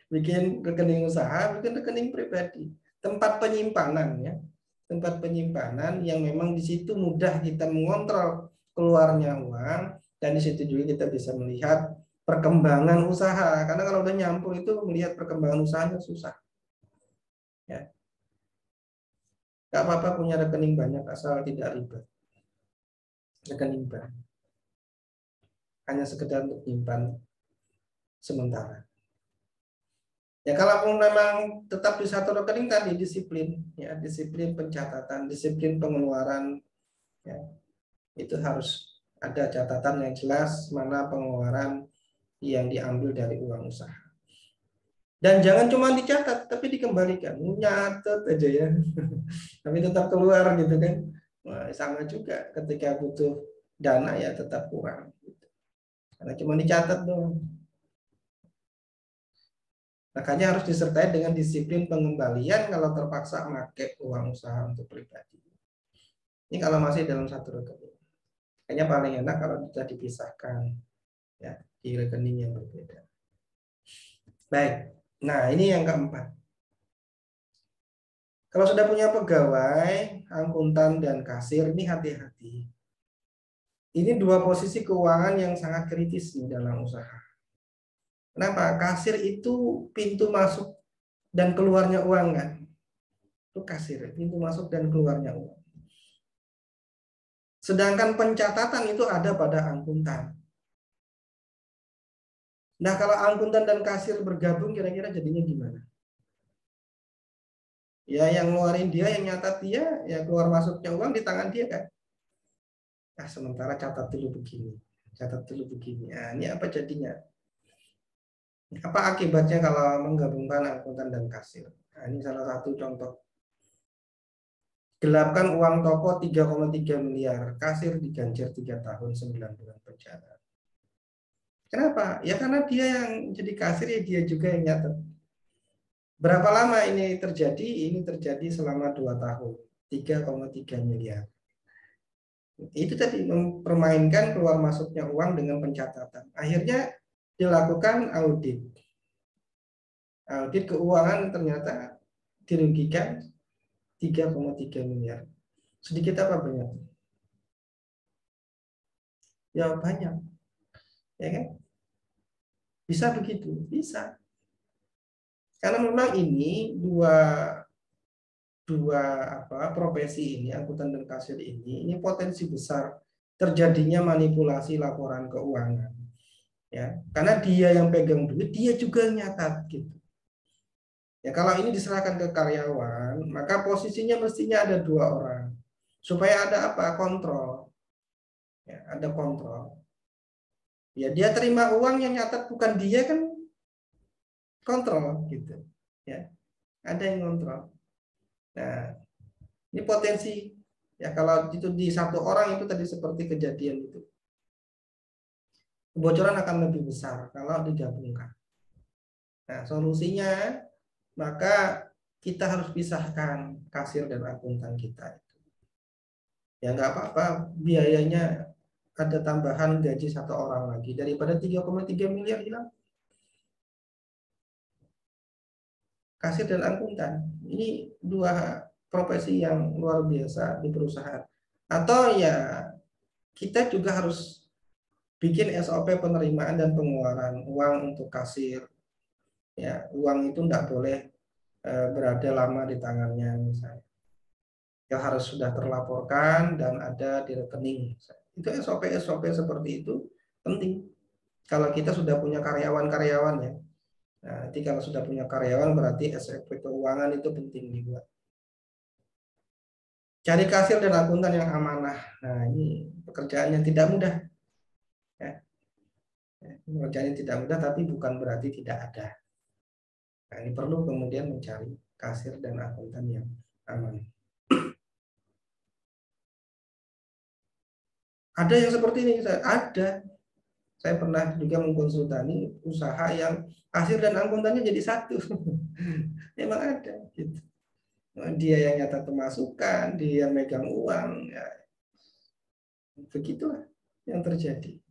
Bikin rekening usaha, bikin rekening pribadi. Tempat penyimpanan ya. Tempat penyimpanan yang memang di situ mudah kita mengontrol keluarnya uang dan di situ juga kita bisa melihat perkembangan usaha. Karena kalau udah nyampur itu melihat perkembangan usahanya susah. Ya. Gak apa-apa punya rekening banyak asal tidak ribet. Rekening bank. Hanya sekedar untuk menyimpan sementara. Ya kalaupun memang tetap di satu rekening tadi disiplin, ya disiplin pencatatan, disiplin pengeluaran, ya itu harus ada catatan yang jelas mana pengeluaran yang diambil dari uang usaha. Dan jangan cuma dicatat, tapi dikembalikan. Nyatet aja ya, tapi tetap keluar gitu kan. Nah, sama juga ketika butuh dana ya tetap kurang. Gitu. Karena cuma dicatat dong. Makanya harus disertai dengan disiplin pengembalian kalau terpaksa memakai uang usaha untuk pribadi. Ini kalau masih dalam satu rekening. Kayaknya paling enak kalau bisa dipisahkan ya di rekening yang berbeda. Baik. Nah, ini yang keempat. Kalau sudah punya pegawai, akuntan dan kasir, ini hati-hati. Ini dua posisi keuangan yang sangat kritis nih dalam usaha. Kenapa? Kasir itu pintu masuk dan keluarnya uang kan. Itu kasir, pintu masuk dan keluarnya uang. Sedangkan pencatatan itu ada pada akuntan. Nah, kalau akuntan dan kasir bergabung kira-kira jadinya gimana? Ya, yang ngeluarin dia, yang nyatat dia, ya keluar masuknya uang di tangan dia kan. Nah, sementara catat dulu begini, catat dulu begini. Nah, ini apa jadinya? Apa akibatnya kalau menggabungkan akuntan dan kasir? Nah, ini salah satu contoh. Gelapkan uang toko 3,3 miliar, kasir diganjar 3 tahun 9 bulan penjara. Kenapa? Ya karena dia yang jadi kasir, ya dia juga yang nyatet. Berapa lama ini terjadi? Ini terjadi selama 2 tahun, 3,3 miliar. Itu tadi mempermainkan keluar masuknya uang dengan pencatatan. Akhirnya dilakukan audit. Audit keuangan ternyata dirugikan 3,3 miliar. Sedikit apa banyak? Ya banyak. Ya kan? Bisa begitu? Bisa. Karena memang ini dua profesi ini, akuntan dan kasir ini potensi besar terjadinya manipulasi laporan keuangan. Ya, karena dia yang pegang duit, dia juga nyatat gitu. Ya kalau ini diserahkan ke karyawan, maka posisinya mestinya ada 2 orang. supaya ada apa? Kontrol. Ya, ada kontrol. Ya, dia terima uang yang nyatat bukan dia kan kontrol gitu. Ya, ada yang kontrol. Nah, ini potensi ya kalau itu di satu orang itu tadi seperti kejadian itu. Kebocoran akan lebih besar kalau digabungkan. Nah, solusinya maka kita harus pisahkan kasir dan akuntan kita. Ya nggak apa-apa, biayanya ada tambahan gaji satu orang lagi daripada 3,3 miliar hilang. Kasir dan akuntan ini dua profesi yang luar biasa di perusahaan. Atau ya kita juga harus bikin SOP penerimaan dan pengeluaran uang untuk kasir. Ya, uang itu enggak boleh berada lama di tangannya misalnya. Ya harus sudah terlaporkan dan ada di rekening. Itu SOP seperti itu penting. Kalau kita sudah punya karyawan-karyawan ya. Nah, nanti kalau sudah punya karyawan berarti SOP keuangan itu penting dibuat. Cari kasir dan akuntan yang amanah. Nah, ini pekerjaan yang tidak mudah. Ya. Pekerjaan yang tidak mudah tapi bukan berarti tidak ada. Nah, ini perlu kemudian mencari kasir dan akuntan yang aman. Ada yang seperti ini, ada. Saya pernah juga mengkonsultasi usaha yang kasir dan akuntannya jadi satu. Memang ada. Gitu. Dia yang nyata pemasukan, dia yang megang uang. Ya. Begitulah yang terjadi.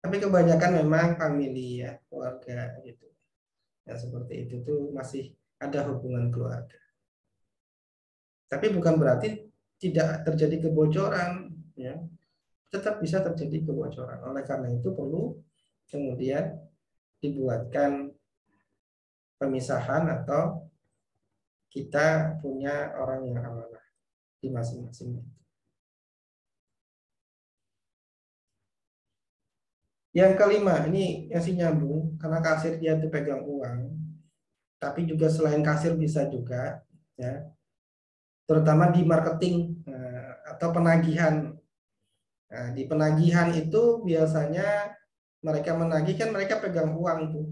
Tapi kebanyakan memang famili ya, keluarga gitu. Yang seperti itu tuh masih ada hubungan keluarga. Tapi bukan berarti tidak terjadi kebocoran, ya. Tetap bisa terjadi kebocoran. Oleh karena itu perlu kemudian dibuatkan pemisahan atau kita punya orang yang amanah di masing-masing. Yang kelima, ini yang nyambung karena kasir dia itu pegang uang, tapi juga selain kasir bisa juga, ya, terutama di marketing atau penagihan. Nah, di penagihan itu biasanya mereka menagih kan mereka pegang uang tuh.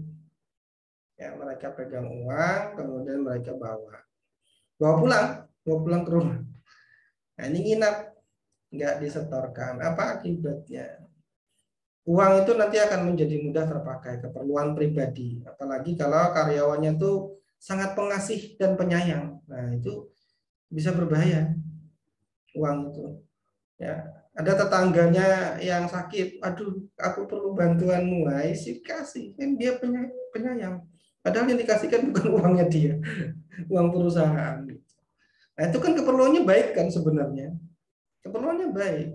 Ya, mereka pegang uang, kemudian mereka bawa pulang ke rumah. Nah, ini nginap, nggak disetorkan. Apa akibatnya? Uang itu nanti akan menjadi mudah terpakai keperluan pribadi, apalagi kalau karyawannya tuh sangat pengasih dan penyayang. Nah, itu bisa berbahaya uang itu. Ya, ada tetangganya yang sakit, aduh, aku perlu bantuanmu, sih kasih, kan dia penyayang. Padahal yang dikasihkan bukan uangnya dia, uang perusahaan. Nah, itu kan keperluannya baik kan sebenarnya, keperluannya baik.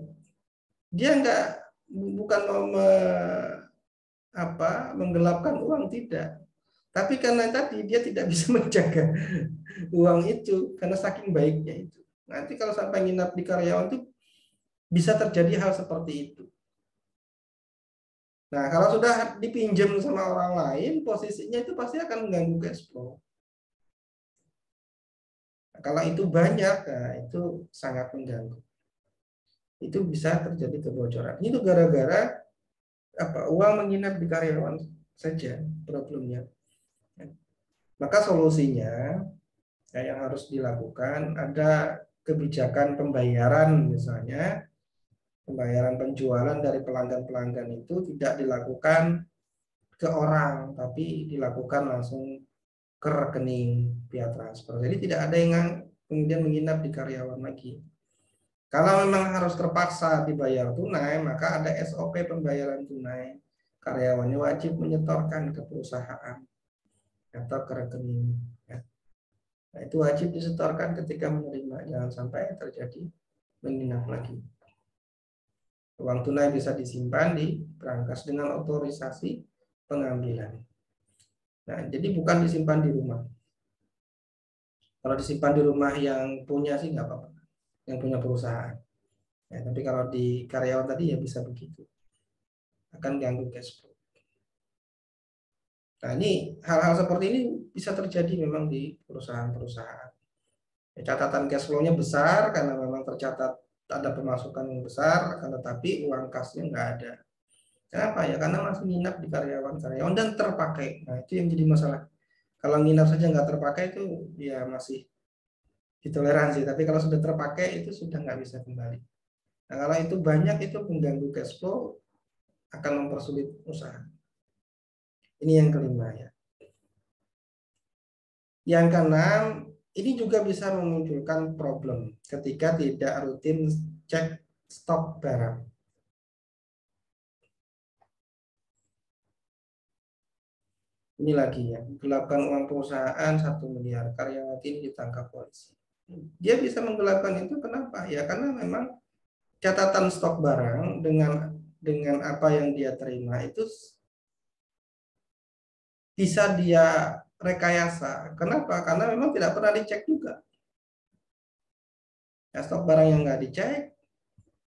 Dia bukan mau menggelapkan uang, tidak. Tapi karena tadi dia tidak bisa menjaga uang itu karena saking baiknya itu. Nanti kalau sampai nginap di karyawan itu bisa terjadi hal seperti itu. Nah, kalau sudah dipinjam sama orang lain, posisinya itu pasti akan mengganggu cash flow. Nah, kalau itu banyak, nah, itu sangat mengganggu. Itu bisa terjadi kebocoran. Itu gara-gara uang menginap di karyawan saja problemnya. Maka solusinya yang harus dilakukan ada kebijakan pembayaran, misalnya pembayaran penjualan dari pelanggan-pelanggan itu tidak dilakukan ke orang, tapi dilakukan langsung ke rekening via transfer. Jadi tidak ada yang kemudian menginap di karyawan lagi. Kalau memang harus terpaksa dibayar tunai, maka ada SOP pembayaran tunai. Karyawannya wajib menyetorkan ke perusahaan atau ke rekening. Nah, itu wajib disetorkan ketika menerima, jangan sampai terjadi menginap lagi. Uang tunai bisa disimpan di brankas dengan otorisasi pengambilan. Nah, jadi bukan disimpan di rumah. Kalau disimpan di rumah yang punya sih nggak apa-apa, yang punya perusahaan. Ya, tapi kalau di karyawan tadi ya bisa begitu, akan ganggu cash flow. Nah, ini hal-hal seperti ini bisa terjadi memang di perusahaan-perusahaan. Catatan cash flow-nya besar karena memang tercatat ada pemasukan yang besar, akan tetapi uang kasnya nggak ada. Kenapa ya? Karena masih nginap di karyawan-karyawan dan terpakai. Nah, itu yang jadi masalah. Kalau nginap saja nggak terpakai itu ya masih ditoleransi, tapi kalau sudah terpakai itu sudah nggak bisa kembali. Nah, kalau itu banyak itu mengganggu cash flow, akan mempersulit usaha. Ini yang kelima ya. Yang keenam, ini juga bisa memunculkan problem ketika tidak rutin cek stok barang. Ini lagi ya, gelapkan uang perusahaan 1 miliar, karyawati ini ditangkap polisi. Dia bisa menggelapkan itu kenapa? Ya karena memang catatan stok barang dengan apa yang dia terima itu bisa dia rekayasa. Kenapa? Karena memang tidak pernah dicek juga. Ya, stok barang yang nggak dicek,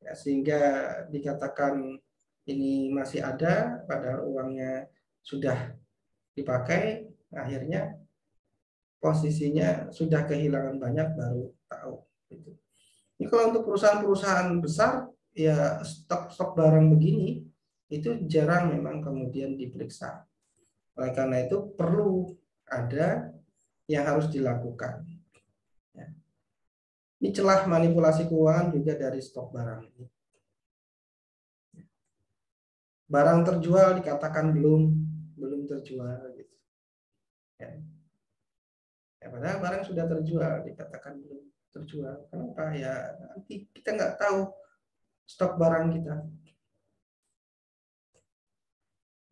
ya, sehingga dikatakan ini masih ada, padahal uangnya sudah dipakai, akhirnya posisinya sudah kehilangan banyak baru tahu. Gitu. Ini kalau untuk perusahaan-perusahaan besar, ya stok barang begini itu jarang memang kemudian diperiksa. Oleh karena itu perlu ada yang harus dilakukan. Ya. Ini celah manipulasi keuangan juga dari stok barang ini. Barang terjual dikatakan belum terjual. Gitu. Ya. Ya, padahal barang sudah terjual dikatakan belum terjual. Kenapa? Ya nanti kita nggak tahu stok barang kita.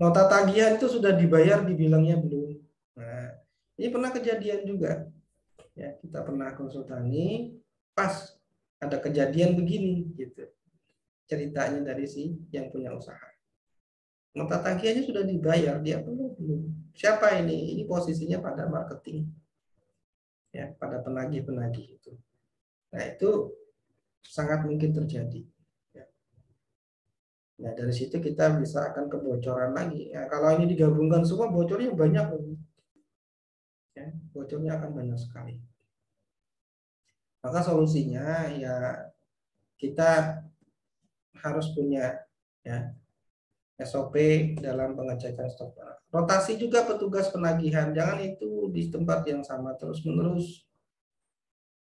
Nota tagihan itu sudah dibayar, dibilangnya belum. Nah, ini pernah kejadian juga. Ya, kita pernah konsultasi, pas ada kejadian begini, gitu. Ceritanya dari si yang punya usaha. Nota tagihannya sudah dibayar, dia belum. Siapa ini? Ini posisinya pada marketing, ya, pada penagih-penagih itu. Nah, itu sangat mungkin terjadi. Nah, dari situ kita bisa akan kebocoran lagi. Ya, kalau ini digabungkan semua, bocornya banyak. Ya, bocornya akan banyak sekali. Maka solusinya ya kita harus punya ya SOP dalam pengecekan stok barang. Rotasi juga petugas penagihan. Jangan itu di tempat yang sama terus-menerus.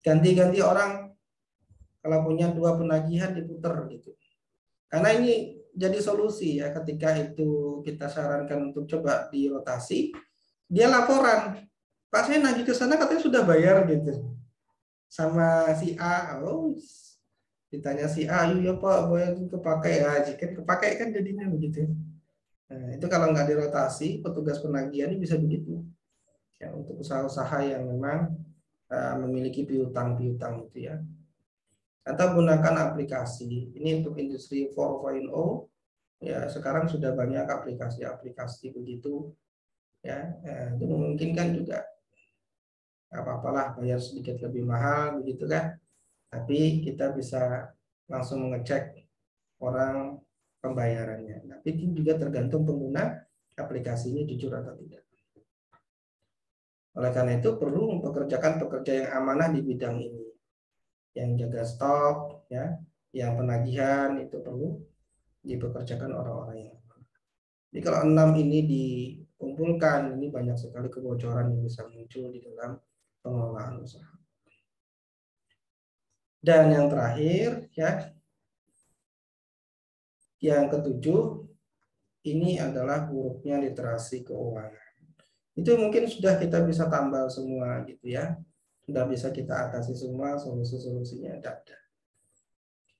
Ganti-ganti orang. Kalau punya 2 penagihan diputer gitu. Karena ini jadi solusi ya ketika itu kita sarankan untuk coba dirotasi, dia laporan, Pak saya nagih ke sana katanya sudah bayar gitu. Sama si A, oh ditanya si A, ya Pak, bayar kepakai ya, jika kepakai kan jadinya begitu. Nah, itu kalau nggak dirotasi, petugas penagihan ini bisa begitu. Ya, untuk usaha-usaha yang memang memiliki piutang-piutang itu ya. Atau gunakan aplikasi. Ini untuk industri 4.0 ya sekarang sudah banyak aplikasi-aplikasi begitu ya, itu memungkinkan juga. Apa-apalah bayar sedikit lebih mahal begitu kan. Tapi kita bisa langsung mengecek orang pembayarannya. Tapi itu juga tergantung pengguna aplikasinya jujur atau tidak. Oleh karena itu perlu mempekerjakan pekerja yang amanah di bidang ini. Yang jaga stok ya, yang penagihan itu perlu dipekerjakan orang-orang yang amanah. Jadi kalau 6 ini dikumpulkan, ini banyak sekali kebocoran yang bisa muncul di dalam pengelolaan usaha. Dan yang terakhir ya, yang ketujuh, ini adalah buruknya literasi keuangan. Itu mungkin sudah kita bisa tambal semua gitu ya. Sudah bisa kita atasi semua, solusi-solusinya ada.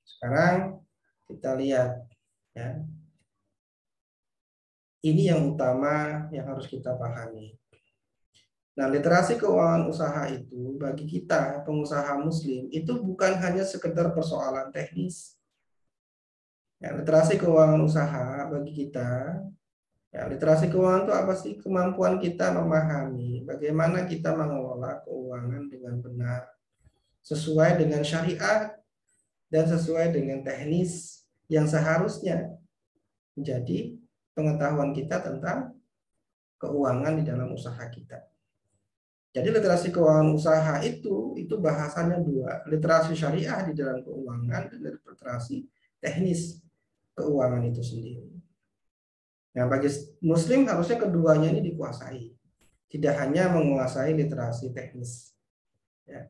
Sekarang kita lihat ya. Ini yang utama yang harus kita pahami. Nah, literasi keuangan usaha itu bagi kita pengusaha muslim itu bukan hanya sekedar persoalan teknis. Ya, literasi keuangan usaha bagi kita, ya, literasi keuangan itu apa sih? Kemampuan kita memahami bagaimana kita mengelola keuangan dengan benar, sesuai dengan syariat dan sesuai dengan teknis yang seharusnya menjadi pengetahuan kita tentang keuangan di dalam usaha kita. Jadi literasi keuangan usaha itu bahasanya dua, literasi syariah di dalam keuangan dan literasi teknis keuangan itu sendiri. Nah, bagi Muslim harusnya keduanya ini dikuasai, tidak hanya menguasai literasi teknis. Ya.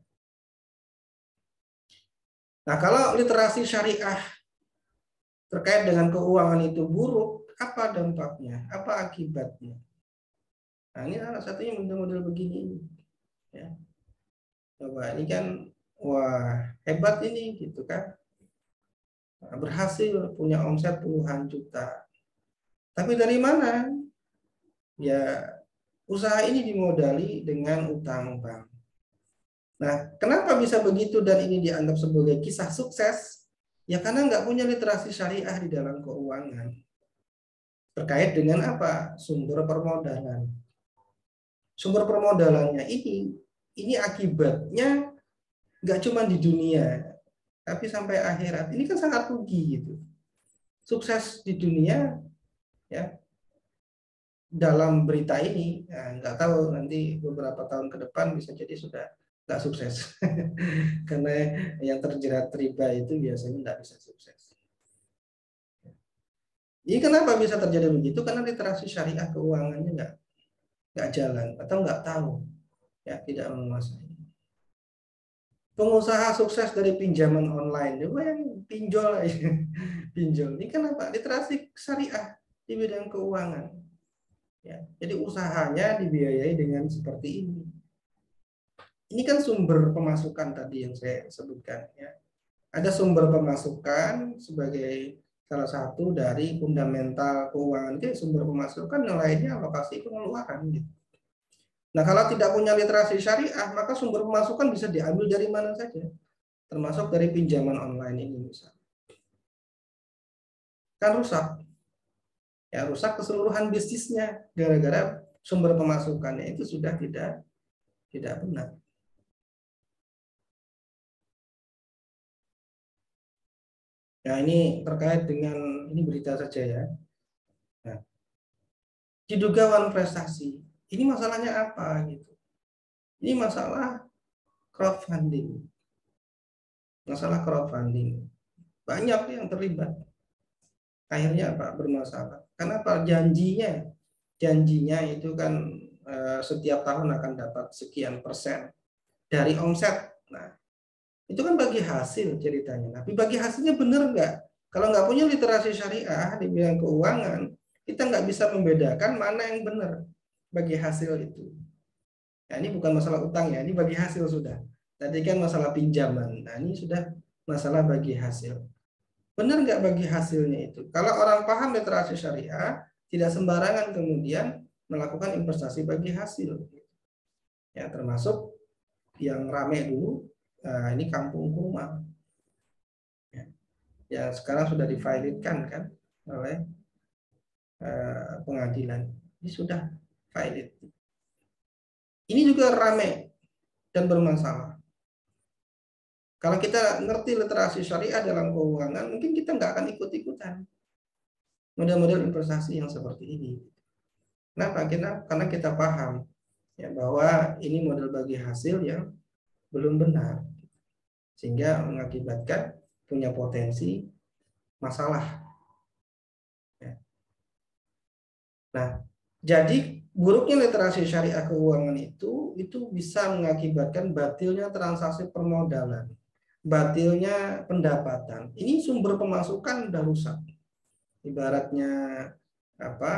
Nah, kalau literasi syariah terkait dengan keuangan itu buruk, apa dampaknya? Apa akibatnya? Nah, ini salah satunya model-model begini. Ya. Coba ini kan, wah hebat ini gitu kan. Berhasil punya omset puluhan juta. Tapi dari mana? Ya, usaha ini dimodali dengan utang bank. Nah, kenapa bisa begitu dan ini dianggap sebagai kisah sukses? Ya karena nggak punya literasi syariah di dalam keuangan. Terkait dengan apa? Sumber permodalan. Sumber permodalannya ini akibatnya nggak cuma di dunia, tapi sampai akhirat. Ini kan sangat rugi gitu. Sukses di dunia, ya dalam berita ini, ya, nggak tahu nanti beberapa tahun ke depan bisa jadi sudah nggak sukses. Karena yang terjerat riba itu biasanya nggak bisa sukses. Ini kenapa bisa terjadi begitu? Karena literasi syariah keuangannya nggak jalan atau nggak tahu, ya tidak menguasai. Pengusaha sukses dari pinjaman online, coba yang pinjol aja. Pinjol ini kenapa? Literasi syariah di bidang keuangan. Ya, jadi usahanya dibiayai dengan seperti ini. Ini kan sumber pemasukan tadi yang saya sebutkan. Ya. Ada sumber pemasukan sebagai salah satu dari fundamental keuangan. Itu sumber pemasukan, yang lainnya alokasi pengeluaran. Gitu. Nah, kalau tidak punya literasi syariah, maka sumber pemasukan bisa diambil dari mana saja. Termasuk dari pinjaman online ini misalnya. Kan rusak. Ya, rusak keseluruhan bisnisnya gara-gara sumber pemasukannya itu sudah tidak benar. Nah, ini terkait dengan ini berita saja ya. Nah, diduga wan prestasi. Ini masalahnya apa gitu? Ini masalah crowdfunding. Masalah crowdfunding. Banyak yang terlibat. Akhirnya apa? Bermasalah. Kenapa? Janjinya itu kan setiap tahun akan dapat sekian persen dari omset. Nah, itu kan bagi hasil ceritanya. Tapi bagi hasilnya benar nggak? Kalau nggak punya literasi syariah di bidang keuangan, kita nggak bisa membedakan mana yang benar bagi hasil itu. Nah, ini bukan masalah utang ya, ini bagi hasil sudah. Tadi kan masalah pinjaman. Nah, ini sudah masalah bagi hasil. Benar nggak bagi hasilnya itu? Kalau orang paham literasi syariah, tidak sembarangan kemudian melakukan investasi bagi hasil. Ya, termasuk yang rame dulu, nah, ini kampung kurma. Ya, sekarang sudah divalidkan kan oleh pengadilan. Ini sudah valid. Ini juga rame dan bermasalah. Kalau kita ngerti literasi syariah dalam keuangan, mungkin kita nggak akan ikut-ikutan model-model investasi yang seperti ini. Kenapa? Karena kita paham ya bahwa ini model bagi hasil yang belum benar, sehingga mengakibatkan punya potensi masalah. Ya. Nah, jadi buruknya literasi syariah keuangan itu bisa mengakibatkan batilnya transaksi permodalan, batilnya pendapatan. Ini sumber pemasukan udah rusak. Ibaratnya apa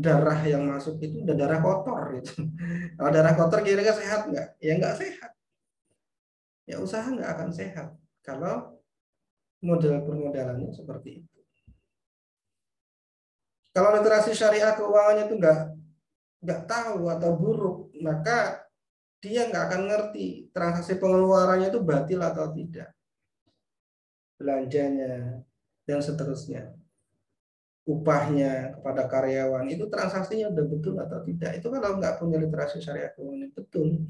darah yang masuk itu udah darah kotor gitu. Kalau darah kotor kira-kira sehat nggak? Ya nggak sehat. Ya usaha nggak akan sehat kalau model permodalannya seperti itu. Kalau literasi syariah keuangannya itu nggak tahu atau buruk, maka dia nggak akan ngerti transaksi pengeluarannya itu batil atau tidak, belanjanya dan seterusnya, upahnya kepada karyawan itu transaksinya udah betul atau tidak. Itu kalau nggak punya literasi syariah keuangan betul,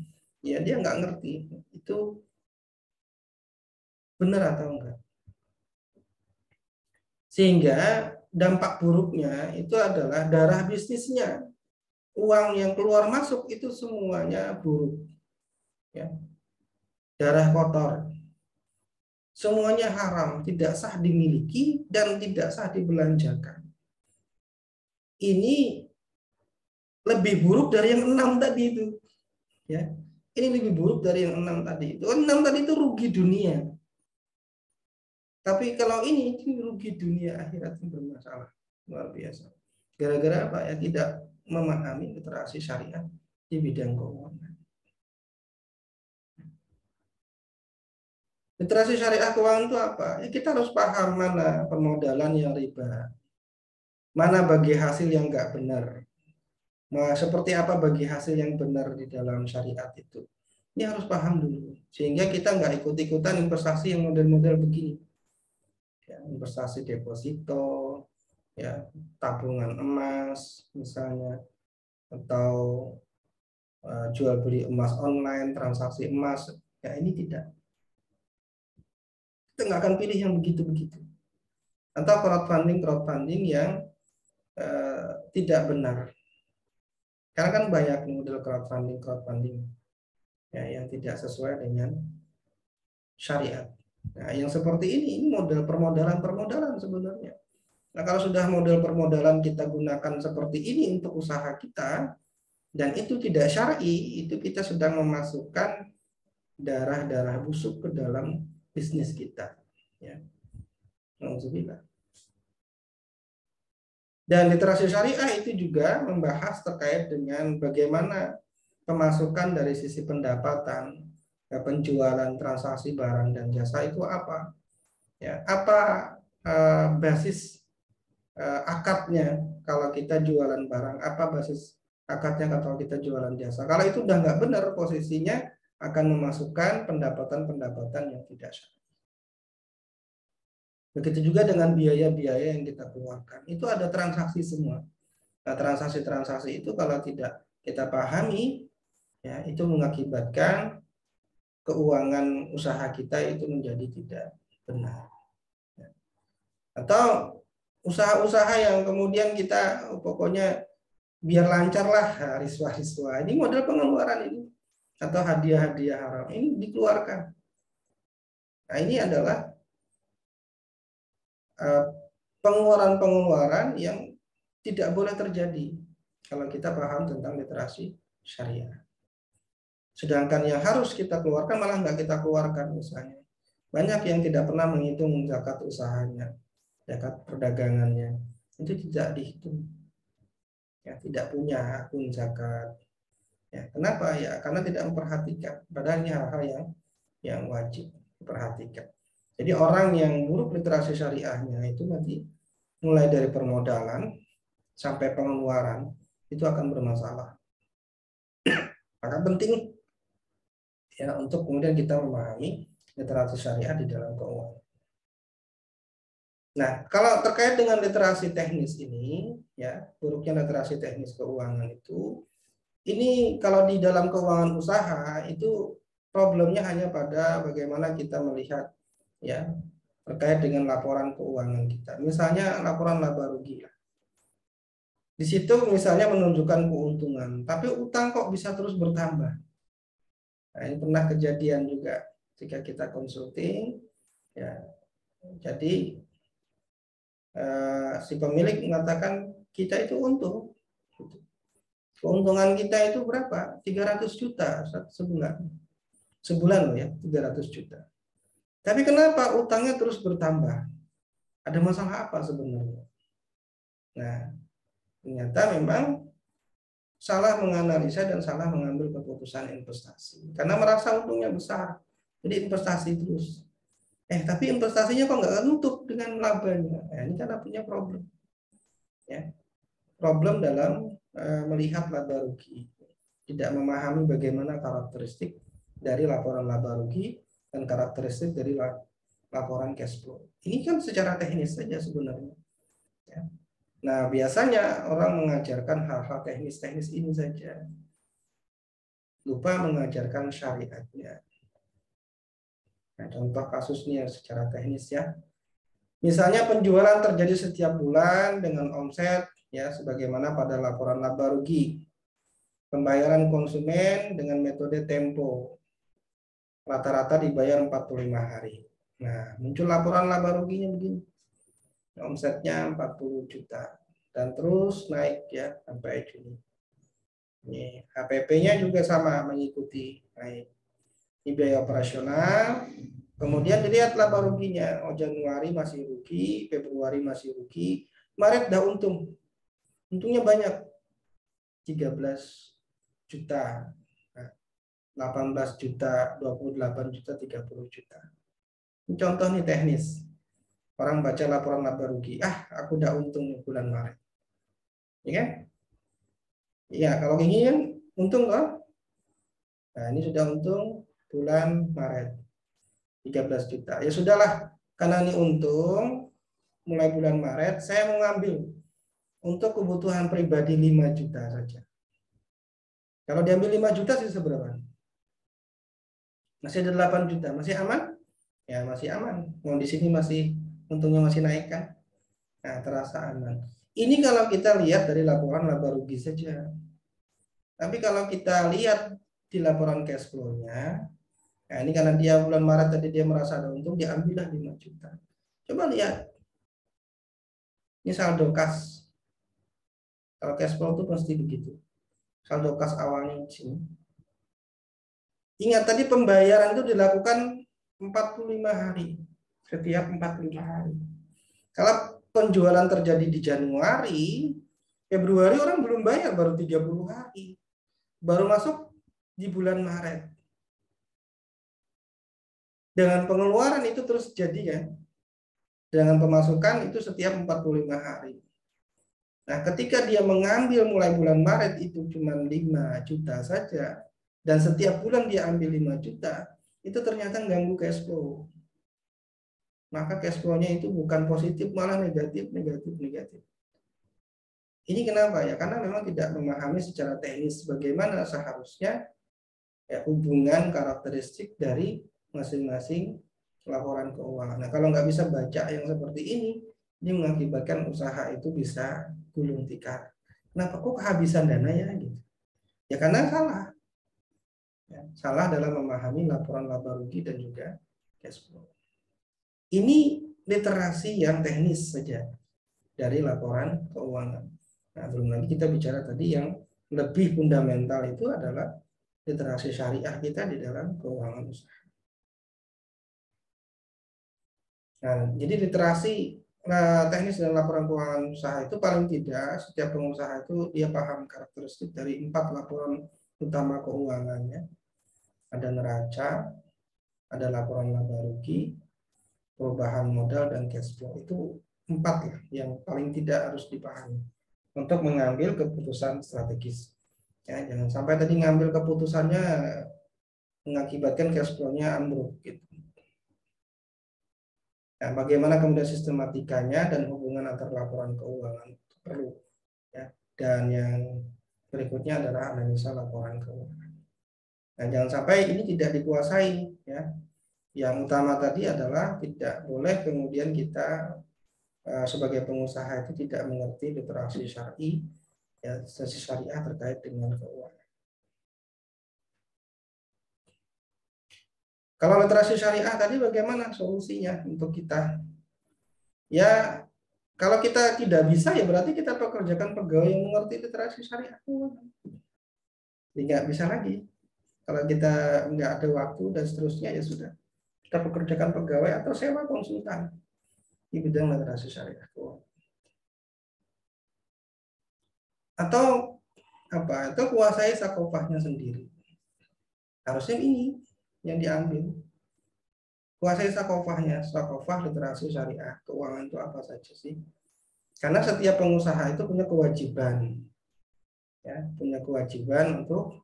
ya dia nggak ngerti itu benar atau enggak. Sehingga dampak buruknya itu adalah darah bisnisnya. uang yang keluar masuk itu semuanya buruk, ya. Darah kotor, semuanya haram, tidak sah dimiliki dan tidak sah dibelanjakan. Ini lebih buruk dari yang 6 tadi itu, ya. Ini lebih buruk dari yang 6 tadi itu. 6 tadi itu rugi dunia. Tapi kalau ini rugi dunia, akhirat bermasalah. Luar biasa. Gara-gara apa ya? Tidak memahami literasi syariat di bidang keuangan. Literasi syariah keuangan itu apa? Ya, kita harus paham mana permodalan yang riba, mana bagi hasil yang nggak benar. Nah, seperti apa bagi hasil yang benar di dalam syariat itu. Ini harus paham dulu. Sehingga kita nggak ikut-ikutan investasi yang model-model begini. Ya, investasi deposito, ya, tabungan emas misalnya, atau jual beli emas online, transaksi emas. Ya, ini tidak. Kita nggak akan pilih yang begitu-begitu. Atau crowdfunding yang tidak benar. Karena kan banyak model crowdfunding ya, yang tidak sesuai dengan syariat. Nah, yang seperti ini model permodalan sebenarnya. Nah, kalau sudah model permodalan kita gunakan seperti ini untuk usaha kita dan itu tidak syar'i, itu kita sedang memasukkan darah-darah busuk ke dalam bisnis kita. Ya. Alhamdulillah. Dan literasi syariah itu juga membahas terkait dengan bagaimana pemasukan dari sisi pendapatan, penjualan transaksi barang dan jasa itu apa, ya, apa basis akadnya kalau kita jualan barang, apa basis akadnya kalau kita jualan jasa. Kalau itu udah nggak benar posisinya, akan memasukkan pendapatan yang tidak syar'i. Begitu juga dengan biaya-biaya yang kita keluarkan, itu ada transaksi semua. Nah, transaksi-transaksi itu kalau tidak kita pahami, ya, itu mengakibatkan keuangan usaha kita itu menjadi tidak benar. Atau usaha-usaha yang kemudian kita pokoknya biar lancar lah, riswa-riswa. Ini model pengeluaran ini. Atau hadiah-hadiah haram ini dikeluarkan. Nah, ini adalah pengeluaran-pengeluaran yang tidak boleh terjadi kalau kita paham tentang literasi syariah. Sedangkan yang harus kita keluarkan malah nggak kita keluarkan misalnya. Banyak yang tidak pernah menghitung zakat usahanya, zakat perdagangannya. Itu tidak dihitung. Ya, tidak punya akun zakat. Ya, kenapa? Ya, karena tidak memperhatikan. Padahal ini hal-hal yang wajib diperhatikan. Jadi orang yang buruk literasi syariahnya itu nanti mulai dari permodalan sampai pengeluaran itu akan bermasalah. Maka penting ya untuk kemudian kita memahami literasi syariah di dalam keuangan. Nah, kalau terkait dengan literasi teknis ini, ya, buruknya literasi teknis keuangan itu, ini kalau di dalam keuangan usaha itu problemnya hanya pada bagaimana kita melihat, ya, terkait dengan laporan keuangan kita. Misalnya laporan laba rugi. Di situ misalnya menunjukkan keuntungan, tapi utang kok bisa terus bertambah. Nah, ini pernah kejadian juga jika kita consulting, ya. Jadi si pemilik mengatakan kita itu untung. Keuntungan kita itu berapa? 300 juta sebulan. Sebulan loh ya, 300 juta. Tapi kenapa utangnya terus bertambah? Ada masalah apa sebenarnya? Nah, ternyata memang salah menganalisa dan salah mengambil keputusan investasi. Karena merasa untungnya besar. Jadi investasi terus. Tapi investasinya kok nggak nutup dengan labanya. Nah, ini karena punya problem. Ya. Problem dalam melihat laba rugi. Tidak memahami bagaimana karakteristik dari laporan laba rugi dan karakteristik dari laporan cash flow. Ini kan secara teknis saja sebenarnya. Ya. Nah, biasanya orang mengajarkan hal-hal teknis-teknis ini saja. Lupa mengajarkan syariatnya. Nah, contoh kasusnya secara teknis ya. Misalnya penjualan terjadi setiap bulan dengan omset ya sebagaimana pada laporan laba rugi. Pembayaran konsumen dengan metode tempo. Rata-rata dibayar 45 hari. Nah, muncul laporan laba ruginya begini. Omsetnya 40 juta. Dan terus naik ya sampai Juni. Ini HPP-nya juga sama mengikuti naik. Ini biaya operasional. Kemudian dilihat laba ruginya. Oh, Januari masih rugi, Februari masih rugi, Maret udah untung. Untungnya banyak. 13 juta. 18 juta, 28 juta, 30 juta. Ini contoh nih teknis. Orang baca laporan laba rugi. Aku udah untung bulan Maret. Ya kan? Iya, kalau ini kan untung kok. Nah, ini sudah untung bulan Maret. 13 juta. Ya sudahlah, karena ini untung mulai bulan Maret, saya mau ngambil untuk kebutuhan pribadi 5 juta saja. Kalau diambil 5 juta sih seberapa? Masih ada 8 juta, masih aman? Ya, masih aman. Mau di sini masih untungnya masih naik kan? Nah, terasa aman. Ini kalau kita lihat dari laporan laba rugi saja. Tapi kalau kita lihat di laporan cash flow-nya, nah ini karena dia bulan Maret tadi dia merasa ada untung, dia ambillah 5 juta. Coba lihat. Ini saldo kas. Kalau cash flow itu pasti begitu. Saldo kas awalnya di sini. Ingat tadi pembayaran itu dilakukan 45 hari. Setiap 45 hari. Kalau penjualan terjadi di Januari, Februari orang belum bayar, baru 30 hari. Baru masuk di bulan Maret. Dengan pengeluaran itu terus jadi ya. Dengan pemasukan itu setiap 45 hari. Nah, ketika dia mengambil mulai bulan Maret itu cuma 5 juta saja, dan setiap bulan dia ambil 5 juta, itu ternyata mengganggu cash flow. Maka cash flow-nya itu bukan positif, malah negatif. Ini kenapa ya? Karena memang tidak memahami secara teknis bagaimana seharusnya ya, hubungan karakteristik dari masing-masing laporan keuangan. Nah, kalau nggak bisa baca yang seperti ini mengakibatkan usaha itu bisa gulung tikar. Kenapa kok kehabisan dana ya? Gitu. Ya karena salah. Ya, salah dalam memahami laporan laba rugi dan juga cash flow. Ini literasi yang teknis saja dari laporan keuangan. Nah, belum lagi kita bicara tadi yang lebih fundamental itu adalah literasi syariah kita di dalam keuangan usaha. Nah, jadi literasi teknis dan laporan keuangan usaha itu paling tidak setiap pengusaha itu dia paham karakteristik dari 4 laporan utama keuangannya. Ada neraca, ada laporan laba rugi, perubahan modal, dan cash flow. Itu 4 ya yang paling tidak harus dipahami untuk mengambil keputusan strategis. Ya, jangan sampai tadi ngambil keputusannya mengakibatkan cash flow-nya ambruk gitu. Nah, bagaimana kemudian sistematikanya dan hubungan antar laporan keuangan itu perlu ya. Dan yang berikutnya adalah analisa laporan keuangan. Nah, jangan sampai ini tidak dikuasai ya. Yang utama tadi adalah tidak boleh kemudian kita sebagai pengusaha itu tidak mengerti literasi syar'i ya, literasi syariah terkait dengan keuangan. Kalau literasi syariah tadi bagaimana solusinya untuk kita? Ya, kalau kita tidak bisa ya berarti kita pekerjakan pegawai yang mengerti literasi syariah. Jadi nggak bisa lagi. Kalau kita nggak ada waktu dan seterusnya ya sudah. Kita pekerjakan pegawai atau sewa konsultan di bidang literasi syariah. Atau apa? Atau kuasai sakofahnya sendiri. Harusnya ini yang diambil. Kuasai sakofahnya, sakofah literasi syariah, keuangan itu apa saja sih? Karena setiap pengusaha itu punya kewajiban, ya, punya kewajiban untuk